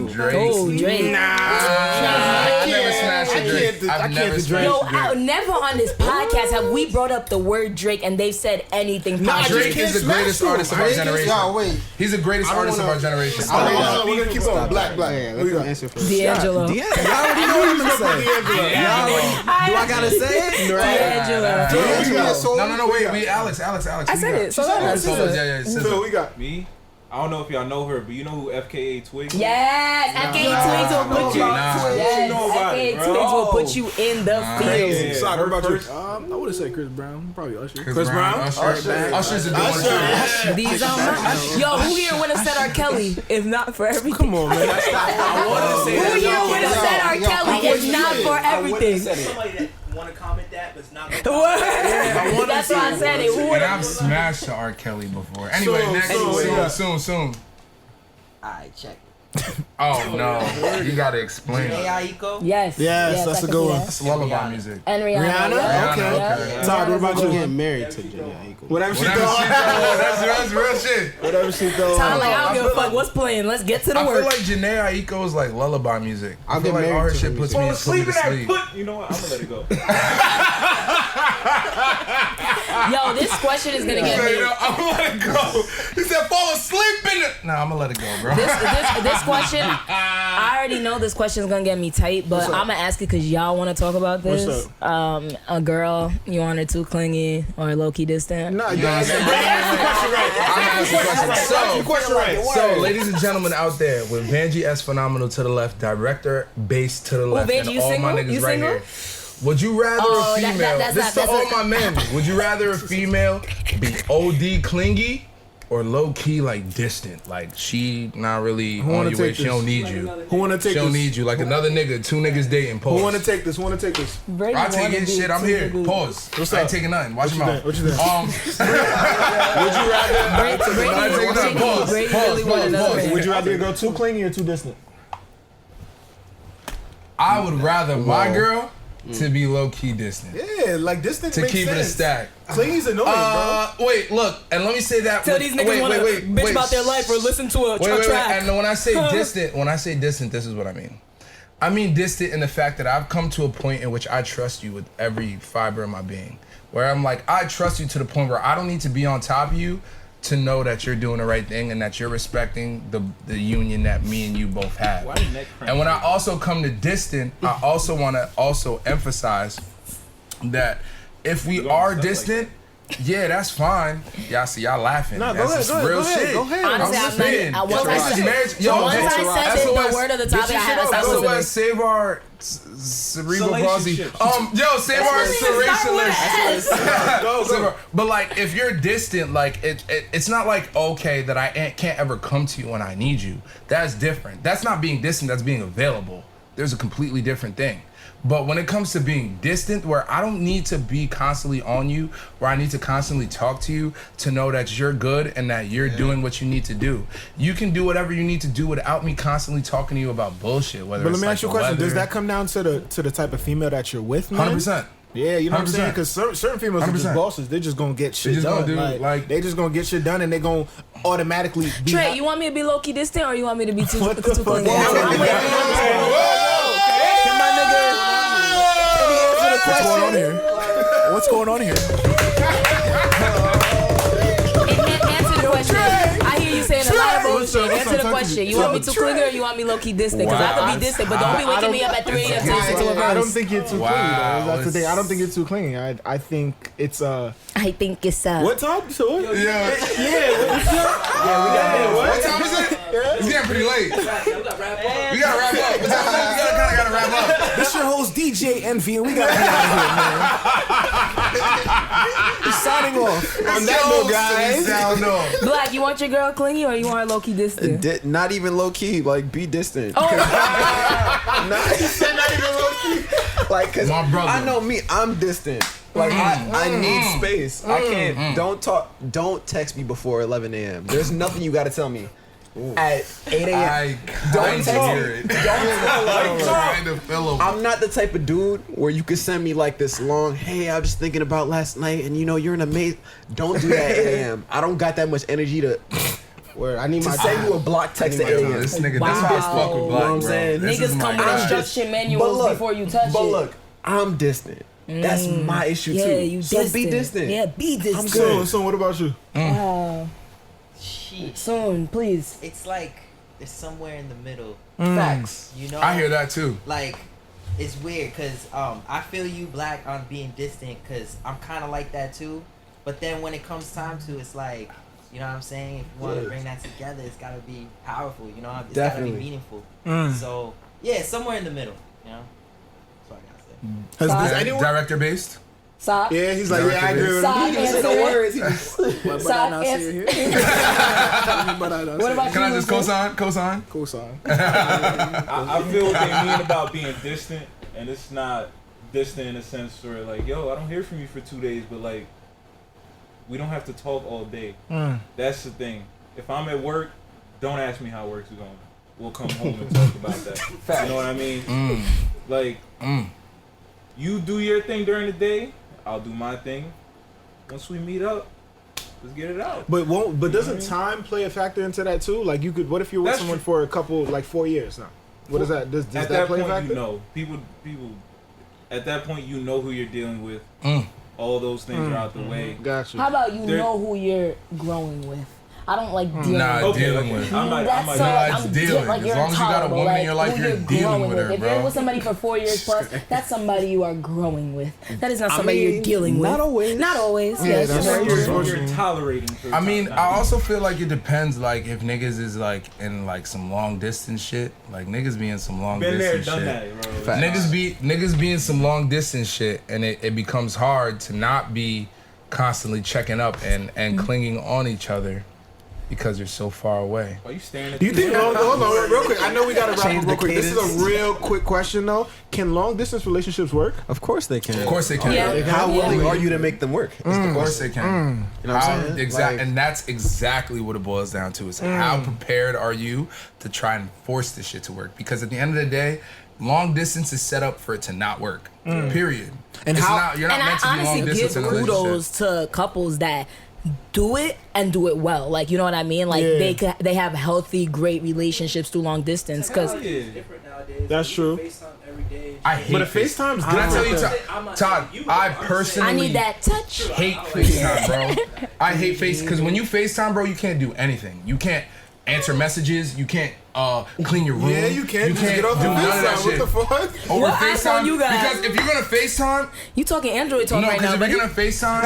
[SPEAKER 4] Drake.
[SPEAKER 2] Oh, Drake.
[SPEAKER 3] I never smashed a Drake. I've never smashed
[SPEAKER 2] Yo,
[SPEAKER 3] a Drake.
[SPEAKER 2] never on this podcast have we brought up the word Drake and they've said anything positive.
[SPEAKER 3] Drake is the greatest artist of our generation.
[SPEAKER 4] Yo, wait.
[SPEAKER 3] He's the greatest artist of our generation.
[SPEAKER 5] We're gonna keep on. Black.
[SPEAKER 4] Yeah, let me answer first.
[SPEAKER 2] D'Angelo.
[SPEAKER 8] Y'all already know what I'm gonna say. Do I gotta say it?
[SPEAKER 2] D'Angelo.
[SPEAKER 3] No, wait. Alex.
[SPEAKER 2] I said it. So that's
[SPEAKER 3] Yeah.
[SPEAKER 5] So we got
[SPEAKER 7] Me? I don't know if y'all know her, but you know who FKA Twigs is?
[SPEAKER 2] Yes, FKA Twigs will put you. Yes,
[SPEAKER 7] Nobody,
[SPEAKER 2] FKA
[SPEAKER 7] bro.
[SPEAKER 2] Twigs will put you in the field.
[SPEAKER 7] Yeah,
[SPEAKER 5] Sorry, what about you?
[SPEAKER 7] first-
[SPEAKER 5] I would have said Chris Brown. Probably Usher.
[SPEAKER 3] Chris Brown. Usher's a good one too.
[SPEAKER 2] These are my. Yo, who here would have said R. Kelly if not for everything?
[SPEAKER 5] Come on, man.
[SPEAKER 2] Who here would have said R. Kelly if not for everything?
[SPEAKER 10] Somebody that want to comment that, but it's not.
[SPEAKER 2] Word. That's why I said it. Who would
[SPEAKER 3] And
[SPEAKER 2] have?
[SPEAKER 3] I've smashed to R. Kelly before. Anyway, next. Soon.
[SPEAKER 9] Alright, check.
[SPEAKER 3] Oh no, you gotta explain.
[SPEAKER 9] Aiko?
[SPEAKER 2] Yes.
[SPEAKER 5] Yes, that's
[SPEAKER 2] I
[SPEAKER 5] a
[SPEAKER 2] can
[SPEAKER 5] good
[SPEAKER 2] see
[SPEAKER 5] one.
[SPEAKER 2] that.
[SPEAKER 3] It's lullaby music.
[SPEAKER 2] And Rihanna.
[SPEAKER 5] Rihanna?
[SPEAKER 2] yeah.
[SPEAKER 5] Okay.
[SPEAKER 2] Yeah.
[SPEAKER 5] Todd, what about
[SPEAKER 4] I'm
[SPEAKER 5] you?
[SPEAKER 4] getting married to Janae Aiko.
[SPEAKER 5] Whatever she
[SPEAKER 3] Whatever she
[SPEAKER 5] throw.
[SPEAKER 3] throw, that's real shit.
[SPEAKER 5] Whatever she throw.
[SPEAKER 2] Todd, like, I don't give a
[SPEAKER 3] feel
[SPEAKER 2] fuck
[SPEAKER 3] like-
[SPEAKER 2] what's playing. Let's get to the
[SPEAKER 3] I feel
[SPEAKER 2] work.
[SPEAKER 3] like Janae Aiko is like lullaby music. I
[SPEAKER 4] I'll
[SPEAKER 3] feel
[SPEAKER 4] get
[SPEAKER 3] like all her
[SPEAKER 4] married to
[SPEAKER 3] shit
[SPEAKER 4] her
[SPEAKER 3] puts
[SPEAKER 4] music.
[SPEAKER 3] me
[SPEAKER 7] Fall asleep
[SPEAKER 3] to
[SPEAKER 7] in that
[SPEAKER 3] sleep.
[SPEAKER 7] put. You know what? I'm gonna let it go.
[SPEAKER 2] Yo, this question is gonna get
[SPEAKER 3] So,
[SPEAKER 2] me.
[SPEAKER 3] you know, I'm gonna let it go. He said fall asleep in it. Nah, I'm gonna let it go, bro.
[SPEAKER 2] This question, I already know this question is gonna get me tight, but I'm gonna ask it because y'all want to talk about this.
[SPEAKER 5] What's
[SPEAKER 2] A girl, you want her too clingy or low key distant?
[SPEAKER 5] Nah,
[SPEAKER 3] You know what I'm saying? I'm asking question. So, ladies and gentlemen out there, with Vandjee ES Phenomenal to the left, Director Based to the left,
[SPEAKER 2] Vandjee,
[SPEAKER 3] and
[SPEAKER 2] you
[SPEAKER 3] all
[SPEAKER 2] single?
[SPEAKER 3] my niggas
[SPEAKER 2] You
[SPEAKER 3] right
[SPEAKER 2] single?
[SPEAKER 3] here. Would you rather
[SPEAKER 2] Oh,
[SPEAKER 3] a female?
[SPEAKER 2] that's
[SPEAKER 3] This
[SPEAKER 2] not-
[SPEAKER 3] to
[SPEAKER 2] that's
[SPEAKER 3] all
[SPEAKER 2] a-
[SPEAKER 3] my men. Would you rather a female be OD clingy or low key like distant? Like she not really
[SPEAKER 5] Who
[SPEAKER 3] on
[SPEAKER 5] wanna
[SPEAKER 3] your way.
[SPEAKER 5] take
[SPEAKER 3] She
[SPEAKER 5] this?
[SPEAKER 3] don't need you.
[SPEAKER 5] Who wanna take
[SPEAKER 3] She don't
[SPEAKER 5] this?
[SPEAKER 3] need you. Like another nigga, two niggas dating. Pause.
[SPEAKER 5] Who want to take this? Who want to take this?
[SPEAKER 2] Brady
[SPEAKER 3] I take
[SPEAKER 2] wanna
[SPEAKER 3] it.
[SPEAKER 2] be
[SPEAKER 3] Shit, I'm
[SPEAKER 2] too
[SPEAKER 3] here.
[SPEAKER 2] good.
[SPEAKER 3] Pause.
[SPEAKER 5] What's
[SPEAKER 3] I ain't
[SPEAKER 5] up?
[SPEAKER 3] taking nothing. Watch your mouth.
[SPEAKER 5] What you think?
[SPEAKER 3] Would you rather?
[SPEAKER 2] Brady
[SPEAKER 3] Pause.
[SPEAKER 2] really wanted another man.
[SPEAKER 5] Would you rather go too clingy or too distant?
[SPEAKER 3] I would rather my girl to be low key distant.
[SPEAKER 5] Yeah, like distant
[SPEAKER 3] To
[SPEAKER 5] makes
[SPEAKER 3] keep it a
[SPEAKER 5] sense.
[SPEAKER 3] stack.
[SPEAKER 5] Clingy's annoying, bro.
[SPEAKER 3] Wait, look, and let me say that.
[SPEAKER 2] Tell these niggas want to bitch about their life or listen to a
[SPEAKER 3] Wait.
[SPEAKER 2] track.
[SPEAKER 3] And when I say distant, this is what I mean. I mean distant in the fact that I've come to a point in which I trust you with every fiber of my being. Where I'm like, I trust you to the point where I don't need to be on top of you to know that you're doing the right thing and that you're respecting the union that me and you both have. And when I also come to distant, I also want to also emphasize that if we are distant, yeah, that's fine. Y'all see, y'all laughing.
[SPEAKER 5] Nah,
[SPEAKER 3] That's just real shit.
[SPEAKER 5] Go ahead.
[SPEAKER 2] Honestly,
[SPEAKER 3] I'm
[SPEAKER 2] I'm
[SPEAKER 3] spitting.
[SPEAKER 2] not. Once I
[SPEAKER 3] This is
[SPEAKER 2] said,
[SPEAKER 3] marriage. Yo,
[SPEAKER 2] once I said it,
[SPEAKER 3] SOS,
[SPEAKER 2] the word of the topic, I had to stop
[SPEAKER 3] SOS,
[SPEAKER 2] listening.
[SPEAKER 3] save our cerebral palsy.
[SPEAKER 7] Relationships.
[SPEAKER 3] Yo, save our
[SPEAKER 2] Yes.
[SPEAKER 3] serrationless. But like, if you're distant, like it's not like okay that I can't ever come to you when I need you. That's different. That's not being distant. That's being available. There's a completely different thing. But when it comes to being distant, where I don't need to be constantly on you, where I need to constantly talk to you to know that you're good and that you're doing what you need to do. You can do whatever you need to do without me constantly talking to you about bullshit. Whether
[SPEAKER 5] But let
[SPEAKER 3] it's
[SPEAKER 5] me
[SPEAKER 3] like
[SPEAKER 5] ask you a
[SPEAKER 3] the
[SPEAKER 5] question. Does
[SPEAKER 3] weather.
[SPEAKER 5] that come down to the type of female that you're with, man?
[SPEAKER 3] 100%.
[SPEAKER 5] Yeah, you know what I'm saying?
[SPEAKER 3] 100%.
[SPEAKER 5] Because certain females are just
[SPEAKER 3] 100%.
[SPEAKER 5] bosses. They're just gonna get shit
[SPEAKER 3] just
[SPEAKER 5] done.
[SPEAKER 3] gonna do, like-
[SPEAKER 5] they just gonna get shit done, and they gonna automatically be.
[SPEAKER 2] Trey, you want me to be low key distant or you want me to be too
[SPEAKER 5] What the
[SPEAKER 2] too
[SPEAKER 5] fuck?
[SPEAKER 2] clingy? I'm waiting.
[SPEAKER 5] Can my nigga? What's going on here? What's going on here?
[SPEAKER 2] Answer the question. I hear you saying a lot of bullshit.
[SPEAKER 5] What's
[SPEAKER 2] Answer
[SPEAKER 5] up?
[SPEAKER 2] the question. You want me too clingy or you want me low key distant? Because I could be distant, but don't be waking me up at 3 a.m. to listen to a
[SPEAKER 5] I don't
[SPEAKER 2] verse.
[SPEAKER 5] think you're too
[SPEAKER 3] Wow,
[SPEAKER 5] clingy, though. That's the
[SPEAKER 3] it's-
[SPEAKER 5] thing. I don't think you're too clingy. I think it's
[SPEAKER 2] I think it's
[SPEAKER 5] What time? So what?
[SPEAKER 3] Yeah.
[SPEAKER 5] What's up?
[SPEAKER 3] What time is it? It's getting pretty late.
[SPEAKER 10] We got wrap up.
[SPEAKER 3] We gotta wrap up. What time is it? We kind of gotta wrap up.
[SPEAKER 5] This your host DJ Envy, and we gotta be out of here, man. We're signing off. On that note, guys.
[SPEAKER 3] Sound off.
[SPEAKER 2] Black, you want your girl clingy or you want her low key distant?
[SPEAKER 8] Not even low key, like be distant.
[SPEAKER 2] Oh,
[SPEAKER 8] Not even low key. Like, cause
[SPEAKER 3] My brother.
[SPEAKER 8] I know me, I'm distant. Like I need space. I can't. Don't text me before 11 a.m. There's nothing you gotta tell me. at 8 a.m.
[SPEAKER 3] I kind of hear it.
[SPEAKER 8] I'm not the type of dude where you can send me like this long, hey, I was thinking about last night and you're an amazing. Don't do that at 8 a.m. I don't got that much energy to.
[SPEAKER 4] Where I need
[SPEAKER 8] to
[SPEAKER 4] my
[SPEAKER 8] send you a block text at 8 a.m.
[SPEAKER 3] This nigga, that's why I fuck with Block,
[SPEAKER 8] what I'm saying?
[SPEAKER 2] Niggas come with instruction manuals before you touch it.
[SPEAKER 8] But look, I'm distant. That's my issue too.
[SPEAKER 2] Yeah, you
[SPEAKER 8] so
[SPEAKER 2] distant.
[SPEAKER 8] be distant.
[SPEAKER 2] Yeah, be distant.
[SPEAKER 8] I'm good.
[SPEAKER 5] So what about you?
[SPEAKER 2] Soon, please.
[SPEAKER 9] It's like it's somewhere in the middle.
[SPEAKER 8] Facts.
[SPEAKER 9] You know,
[SPEAKER 3] I hear that too.
[SPEAKER 9] Like, it's weird because I feel you, Black, on being distant because I'm kind of like that too. But then when it comes time to, it's like, you know what I'm saying? If you want to bring that together, it's got to be powerful. You know, it's got to be meaningful. So yeah, somewhere in the middle. You know, that's what I gotta say.
[SPEAKER 5] Has anyone
[SPEAKER 3] Director based?
[SPEAKER 2] Sock.
[SPEAKER 5] Yeah, he's like, yeah, I agree with him.
[SPEAKER 2] Sock
[SPEAKER 8] He didn't say no
[SPEAKER 2] answer.
[SPEAKER 8] words. He just
[SPEAKER 2] Sock answer. What about
[SPEAKER 3] Can
[SPEAKER 2] you?
[SPEAKER 3] I just cosign?
[SPEAKER 6] Cosign.
[SPEAKER 7] I feel what they mean about being distant, and it's not distant in a sense where like, yo, I don't hear from you for 2 days, but like, we don't have to talk all day. That's the thing. If I'm at work, don't ask me how work's going. We'll come home and talk about that. You know what I mean? Like, you do your thing during the day, I'll do my thing. Once we meet up, let's get it out.
[SPEAKER 5] But doesn't time play a factor into that too? Like you could, what if you're with someone for a couple, like 4 years now? What is that? Does
[SPEAKER 7] at
[SPEAKER 5] that play a
[SPEAKER 7] point,
[SPEAKER 5] factor?
[SPEAKER 7] you know, people. At that point, you know who you're dealing with. All those things are out the way.
[SPEAKER 5] Gotcha.
[SPEAKER 2] How about you know who you're growing with? I don't like dealing with.
[SPEAKER 3] Dealing with.
[SPEAKER 2] I'm
[SPEAKER 3] dealing.
[SPEAKER 2] like,
[SPEAKER 3] As long as you got a woman in your life,
[SPEAKER 2] who
[SPEAKER 3] you're dealing with her,
[SPEAKER 2] If
[SPEAKER 3] bro.
[SPEAKER 2] you're with somebody for 4 years plus, that's somebody you are growing with. That is not somebody you're dealing with.
[SPEAKER 8] Not always.
[SPEAKER 2] Not always.
[SPEAKER 5] Yeah,
[SPEAKER 2] Yes.
[SPEAKER 5] that's
[SPEAKER 7] You're tolerating. For
[SPEAKER 3] I mean,
[SPEAKER 7] time.
[SPEAKER 3] I also feel like it depends. Like if niggas is like in like some long distance shit, like niggas be in some long
[SPEAKER 7] Been there,
[SPEAKER 3] distance
[SPEAKER 7] done
[SPEAKER 3] shit.
[SPEAKER 7] that, bro.
[SPEAKER 3] Niggas be in some long distance shit, and it becomes hard to not be constantly checking up and clinging on each other because you're so far away.
[SPEAKER 7] Why you staring at
[SPEAKER 5] Do you think hold on, real quick? I know we gotta wrap
[SPEAKER 8] Change
[SPEAKER 5] up real
[SPEAKER 8] the
[SPEAKER 5] quick. This is
[SPEAKER 8] cadence.
[SPEAKER 5] a real quick question though. Can long distance relationships work?
[SPEAKER 8] Of course they can.
[SPEAKER 3] Of course they can.
[SPEAKER 2] Yeah.
[SPEAKER 8] How willing are you to make them work?
[SPEAKER 3] Of course they can.
[SPEAKER 8] You know what I'm saying? Like-
[SPEAKER 3] And that's exactly what it boils down to is how prepared are you to try and force this shit to work? Because at the end of the day, long distance is set up for it to not work. Period.
[SPEAKER 5] And
[SPEAKER 3] it's
[SPEAKER 5] how-
[SPEAKER 3] not, you're not
[SPEAKER 2] And
[SPEAKER 3] meant
[SPEAKER 2] I
[SPEAKER 3] to be long
[SPEAKER 2] honestly
[SPEAKER 3] distance
[SPEAKER 2] give
[SPEAKER 3] in a relationship.
[SPEAKER 2] kudos to couples that do it and do it well. Like, you know what I mean? Like
[SPEAKER 5] Yeah.
[SPEAKER 2] they have healthy, great relationships through long distance. Because
[SPEAKER 10] different nowadays.
[SPEAKER 5] That's
[SPEAKER 10] You
[SPEAKER 5] true.
[SPEAKER 10] FaceTime every day.
[SPEAKER 3] I hate
[SPEAKER 5] But if FaceTime's
[SPEAKER 3] Can I tell you,
[SPEAKER 5] different.
[SPEAKER 3] Todd, I personally
[SPEAKER 2] I need that touch.
[SPEAKER 3] hate FaceTime, bro. I hate Face because when you FaceTime, bro, you can't do anything. You can't answer messages. You can't clean your room.
[SPEAKER 5] Yeah, you can't just get off
[SPEAKER 3] do
[SPEAKER 5] the
[SPEAKER 3] none of that
[SPEAKER 5] FaceTime.
[SPEAKER 3] shit.
[SPEAKER 5] What the fuck?
[SPEAKER 3] Over
[SPEAKER 2] What
[SPEAKER 3] FaceTime,
[SPEAKER 2] iPhone you got?
[SPEAKER 3] because if you're gonna FaceTime,
[SPEAKER 2] You talking Android talk
[SPEAKER 3] no,
[SPEAKER 2] right
[SPEAKER 3] because
[SPEAKER 2] now,
[SPEAKER 3] if
[SPEAKER 2] buddy.
[SPEAKER 3] you're gonna FaceTime,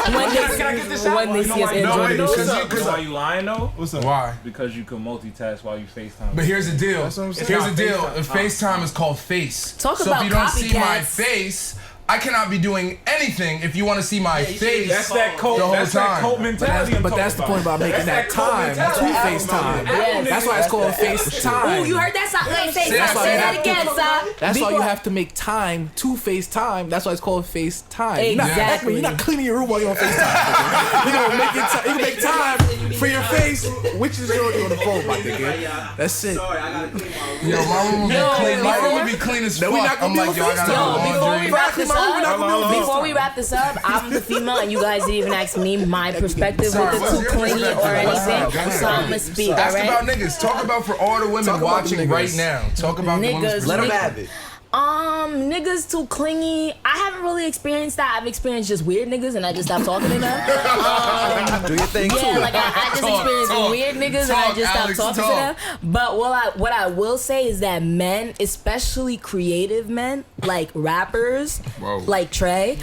[SPEAKER 2] When they see us
[SPEAKER 3] No,
[SPEAKER 2] Android
[SPEAKER 3] wait,
[SPEAKER 2] edition.
[SPEAKER 3] because
[SPEAKER 7] Why you lying though?
[SPEAKER 5] What's up?
[SPEAKER 3] why?
[SPEAKER 7] Because you can multitask while you FaceTime.
[SPEAKER 3] But here's the deal.
[SPEAKER 5] That's what I'm saying.
[SPEAKER 3] Here's the
[SPEAKER 7] It's
[SPEAKER 3] deal.
[SPEAKER 7] not
[SPEAKER 3] If FaceTime is called Face.
[SPEAKER 2] Talk
[SPEAKER 3] so
[SPEAKER 2] about
[SPEAKER 3] if you don't see my
[SPEAKER 2] copycats.
[SPEAKER 3] face, I cannot be doing anything if you want to see my face.
[SPEAKER 7] That's that cult.
[SPEAKER 3] The whole
[SPEAKER 7] That's that
[SPEAKER 3] time.
[SPEAKER 7] cult mentality. I'm
[SPEAKER 6] But that's the
[SPEAKER 7] talking
[SPEAKER 6] point about making that time to FaceTime. That's why it's called FaceTime.
[SPEAKER 2] Ooh, you heard that? Sock? Hey, Face.
[SPEAKER 3] That's
[SPEAKER 2] Say
[SPEAKER 3] why
[SPEAKER 2] that
[SPEAKER 3] you have
[SPEAKER 2] again, Sock.
[SPEAKER 6] That's why you have to make time to FaceTime. That's why it's called FaceTime.
[SPEAKER 2] Exactly.
[SPEAKER 6] You're not cleaning your room while you're on FaceTime. You're gonna make it. You can make time for your face, which is already on the phone, my nigga. That's it.
[SPEAKER 10] Sorry, I gotta clean my room.
[SPEAKER 3] Yo, my room would be clean. My room would be clean as fuck.
[SPEAKER 6] we not gonna
[SPEAKER 3] I'm
[SPEAKER 6] be
[SPEAKER 3] like,
[SPEAKER 6] on
[SPEAKER 3] yo, I gotta
[SPEAKER 2] Yo,
[SPEAKER 3] do
[SPEAKER 2] before we
[SPEAKER 3] laundry.
[SPEAKER 2] wrap this up,
[SPEAKER 6] FaceTime.
[SPEAKER 2] before we wrap this up, I'm the female, and you guys didn't even ask me my perspective
[SPEAKER 3] Sorry,
[SPEAKER 2] with the
[SPEAKER 3] what's
[SPEAKER 2] too
[SPEAKER 3] your
[SPEAKER 2] clingy or
[SPEAKER 3] perspective?
[SPEAKER 2] anything. So I'm gonna speak. All
[SPEAKER 3] Ask about
[SPEAKER 2] right.
[SPEAKER 3] niggas. Talk about for all the women
[SPEAKER 8] Talk about the
[SPEAKER 3] watching right
[SPEAKER 8] niggas.
[SPEAKER 3] now. Talk about the
[SPEAKER 2] Niggas.
[SPEAKER 3] women's
[SPEAKER 8] Let them
[SPEAKER 3] perspective.
[SPEAKER 8] have it.
[SPEAKER 2] Niggas too clingy. I haven't really experienced that. I've experienced just weird niggas, and I just stopped talking to them.
[SPEAKER 8] Do your thing
[SPEAKER 2] Yeah,
[SPEAKER 8] too.
[SPEAKER 2] like I just
[SPEAKER 3] Talk,
[SPEAKER 2] experienced
[SPEAKER 3] talk,
[SPEAKER 2] weird niggas, and I
[SPEAKER 3] talk,
[SPEAKER 2] just stopped
[SPEAKER 3] Alex,
[SPEAKER 2] talking
[SPEAKER 3] talk.
[SPEAKER 2] to them. But what I will say is that men, especially creative men, like rappers,
[SPEAKER 3] Whoa.
[SPEAKER 2] like Trey,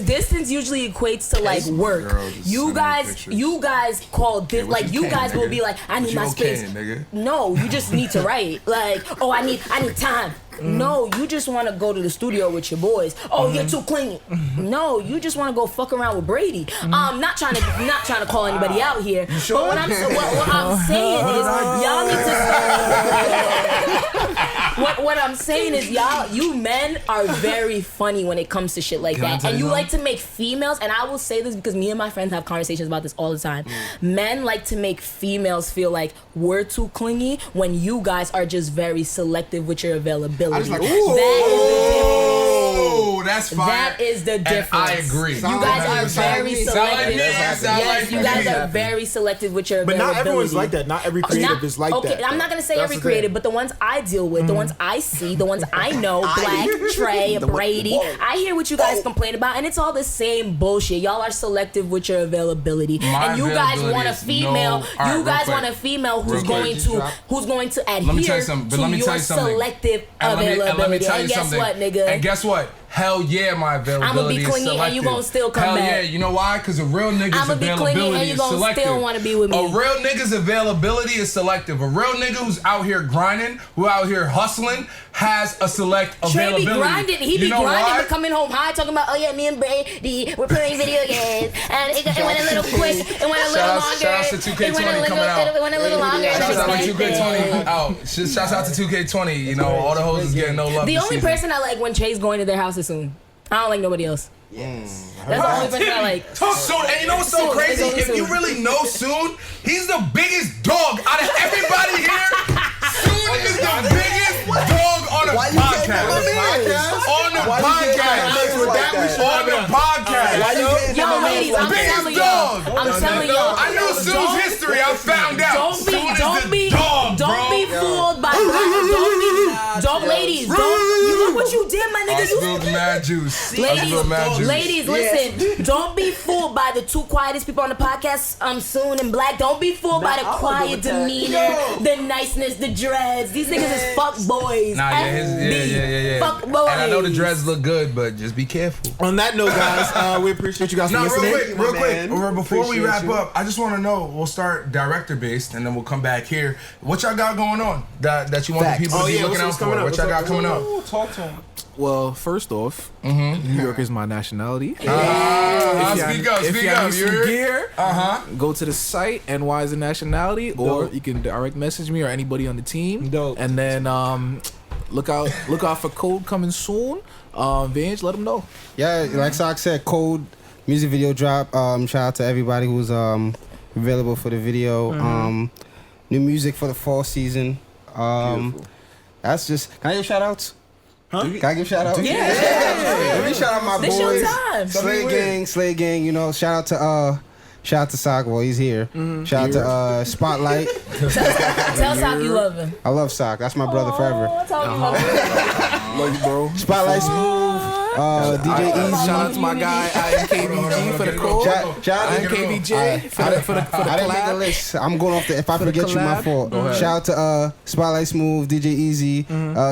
[SPEAKER 2] distance usually equates to like work.
[SPEAKER 3] Girl, just
[SPEAKER 2] You
[SPEAKER 3] send me
[SPEAKER 2] guys,
[SPEAKER 3] pictures.
[SPEAKER 2] you guys call this
[SPEAKER 3] what
[SPEAKER 2] like
[SPEAKER 3] you
[SPEAKER 2] you
[SPEAKER 3] can,
[SPEAKER 2] guys will
[SPEAKER 3] nigga?
[SPEAKER 2] be like, I need
[SPEAKER 3] What
[SPEAKER 2] my
[SPEAKER 3] you
[SPEAKER 2] space.
[SPEAKER 3] can, nigga?
[SPEAKER 2] No, you just need to write like, oh, I need time. No, you just want to go to the studio with your boys. Oh, you're too clingy. No, you just want to go fuck around with Brady. Not trying to call anybody out here. Sure? But what I'm saying is y'all need to start. What I'm saying is you men are very funny when it comes to shit like that, and you like to make females. And I will say this because me and my friends have conversations about this all the time. Men like to make females feel like we're too clingy when you guys are just very selective with your availability. I just like,
[SPEAKER 3] that's fire.
[SPEAKER 2] That is the difference.
[SPEAKER 3] And I agree.
[SPEAKER 2] You guys are very selective. Yes, you guys are very selective with your availability.
[SPEAKER 5] But not everyone's like that. Not every creative is like that.
[SPEAKER 2] Okay, I'm not gonna say every creative, but the ones I deal with, the ones I see, the ones I know, Black, Trey, Brady, I hear what you guys complain about, and it's all the same bullshit. Y'all are selective with your availability, and you guys want a female. You guys want a female who's going to adhere to your selective availability.
[SPEAKER 3] Let me tell you
[SPEAKER 2] and guess
[SPEAKER 3] something.
[SPEAKER 2] what, nigga?
[SPEAKER 3] And guess what? Hell yeah, my availability
[SPEAKER 2] I'm gonna be clingy
[SPEAKER 3] is
[SPEAKER 2] and you gonna still come
[SPEAKER 3] Hell
[SPEAKER 2] back.
[SPEAKER 3] yeah, you know why? Because a real nigga's
[SPEAKER 2] I'm gonna be
[SPEAKER 3] availability
[SPEAKER 2] clingy and you
[SPEAKER 3] is
[SPEAKER 2] gonna
[SPEAKER 3] selective.
[SPEAKER 2] still want to be with me.
[SPEAKER 3] A real nigga's availability is selective. A real nigga who's out here grinding, who out here hustling, has a select availability.
[SPEAKER 2] Trey be grinding. He be grinding, but coming home high, talking about, oh yeah, me and Brady, we're playing video games, and it went a little quick, it went a little longer.
[SPEAKER 3] Shout out to 2K20 coming out.
[SPEAKER 2] It went a little longer.
[SPEAKER 3] Shout out to 2K20 out. Shout out to 2K20. You know, all the hoes is getting no love.
[SPEAKER 2] The only person I like when Trey's going to their house is soon. I don't like nobody else.
[SPEAKER 3] Yes.
[SPEAKER 2] That's the only person I like.
[SPEAKER 3] Soon, and you know what's so crazy? If you really know Soon, he's the biggest dog out of everybody here. Soon is the biggest dog on the podcast. On the podcast.
[SPEAKER 2] Yo, ladies, I'm telling y'all.
[SPEAKER 3] I knew Soon's history. I found out. Don't be
[SPEAKER 2] fooled by ladies. You look what you did, my nigga.
[SPEAKER 3] I spilled mad juice.
[SPEAKER 2] Ladies, listen. Don't be fooled by the two quietest people on the podcast. Soon and Black. Don't be fooled by the quiet demeanor, the niceness, the dreads. These niggas is fuck boys.
[SPEAKER 3] Nah, yeah.
[SPEAKER 2] Fuck boys.
[SPEAKER 3] And I know the dreads look good, but just be careful.
[SPEAKER 5] On that note, guys, we appreciate you guys for listening.
[SPEAKER 3] Real quick. Before we wrap up, I just want to know. We'll start director based, and then we'll come back here. What y'all got going on that you want the people to be looking out for? What y'all got coming up?
[SPEAKER 7] Talk to him.
[SPEAKER 6] Well, first off, New York is my nationality.
[SPEAKER 3] Speak up.
[SPEAKER 6] If you need some gear, go to the site, NY is the nationality, or you can direct message me or anybody on the team.
[SPEAKER 5] Dope.
[SPEAKER 6] And then look out for Code coming soon. Vanjee, let them know.
[SPEAKER 4] Yeah, like Sock said, Code music video drop. Shout out to everybody who's available for the video. New music for the fall season. That's just. Can I give shout outs? Huh? Can I give shout outs?
[SPEAKER 2] Yeah.
[SPEAKER 4] Let me shout out my
[SPEAKER 2] this
[SPEAKER 4] boys.
[SPEAKER 2] Your time.
[SPEAKER 4] Slay Gang. You know, shout out to Sock. Well, he's here. Shout out to Spotlight.
[SPEAKER 2] Tell Sock you love him.
[SPEAKER 4] I love Sock. That's my brother forever.
[SPEAKER 2] Tell him you love him.
[SPEAKER 6] Love you, bro.
[SPEAKER 4] Spotlight Smooth. DJ Easy.
[SPEAKER 6] Shout out to my guy IMKBG for the code. IMKBJ for the
[SPEAKER 4] I didn't make a list. I'm going off the. If I forget you, my fault. Shout out to Spotlight Smooth, DJ Easy,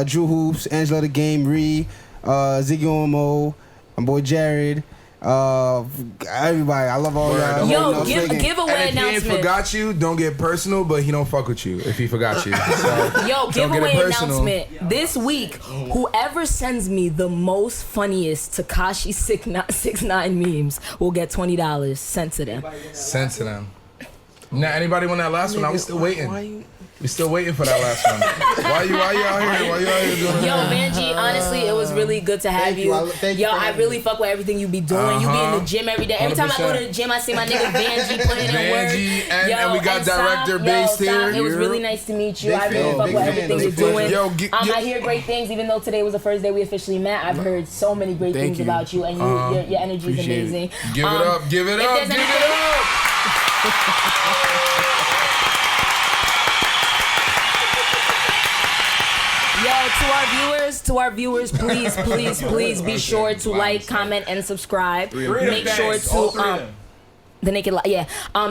[SPEAKER 4] Drew Hoops, Angela the Game, Ree, Ziggy Omo, my boy Jared. Everybody, I love all y'all.
[SPEAKER 2] Yo, giveaway
[SPEAKER 3] and if he forgot you, don't get personal, but he don't fuck with you if he forgot you. So
[SPEAKER 2] yo, giveaway announcement. This week, whoever sends me the most funniest Tekashi 6ix9ine memes will get $20 sent to them.
[SPEAKER 3] Now, anybody want that last one? I was still waiting. We still waiting for that last one. Why you out here? Why you out here doing
[SPEAKER 2] Yo, Vandjee, honestly, it was really good to have you. I really fuck with everything you be doing. You be in the gym every day. Every time I go to the gym, I see my nigga Vandjee putting in work.
[SPEAKER 3] And we got director based here.
[SPEAKER 2] It was really nice to meet you. I really fuck with everything you're doing. I hear great things, even though today was the first day we officially met. I've heard so many great things about you, and your energy is amazing.
[SPEAKER 3] Give it up.
[SPEAKER 2] Yo, to our viewers, please be sure to like, comment, and subscribe. Make sure to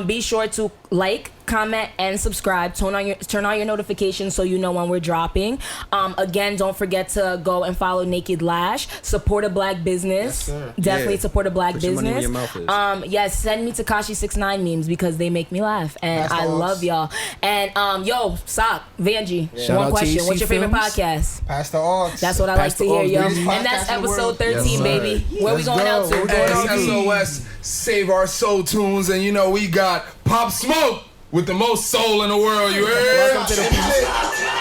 [SPEAKER 2] be sure to like, comment, and subscribe. Turn on your notifications so you know when we're dropping. Again, don't forget to go and follow Naked Lash. Support a black business.
[SPEAKER 4] Yes,
[SPEAKER 2] Definitely support a black
[SPEAKER 8] Put your money where
[SPEAKER 2] business.
[SPEAKER 8] your mouth is.
[SPEAKER 2] Yes, send me Tekashi 6ix9ine memes because they make me laugh, and
[SPEAKER 4] That's
[SPEAKER 2] I
[SPEAKER 4] the
[SPEAKER 2] love
[SPEAKER 4] Aux.
[SPEAKER 2] y'all. And Sock, Vandjee,
[SPEAKER 6] Shout
[SPEAKER 2] one
[SPEAKER 6] out
[SPEAKER 2] question:
[SPEAKER 6] TC
[SPEAKER 2] what's your favorite
[SPEAKER 6] Films.
[SPEAKER 2] podcast?
[SPEAKER 4] Pastor Aux.
[SPEAKER 2] That's what I like to hear, yo.
[SPEAKER 4] Biggest
[SPEAKER 2] And that's
[SPEAKER 4] podcast in the
[SPEAKER 2] episode
[SPEAKER 4] world.
[SPEAKER 2] 13,
[SPEAKER 8] Yes, sir.
[SPEAKER 2] baby. Where we
[SPEAKER 4] Let's
[SPEAKER 2] going
[SPEAKER 4] go.
[SPEAKER 2] out to?
[SPEAKER 4] We're going out to-
[SPEAKER 3] SOS, Save Our Soul Tunes, and you know we got Pop Smoke with the most soul in the world. You heard?
[SPEAKER 5] Welcome to the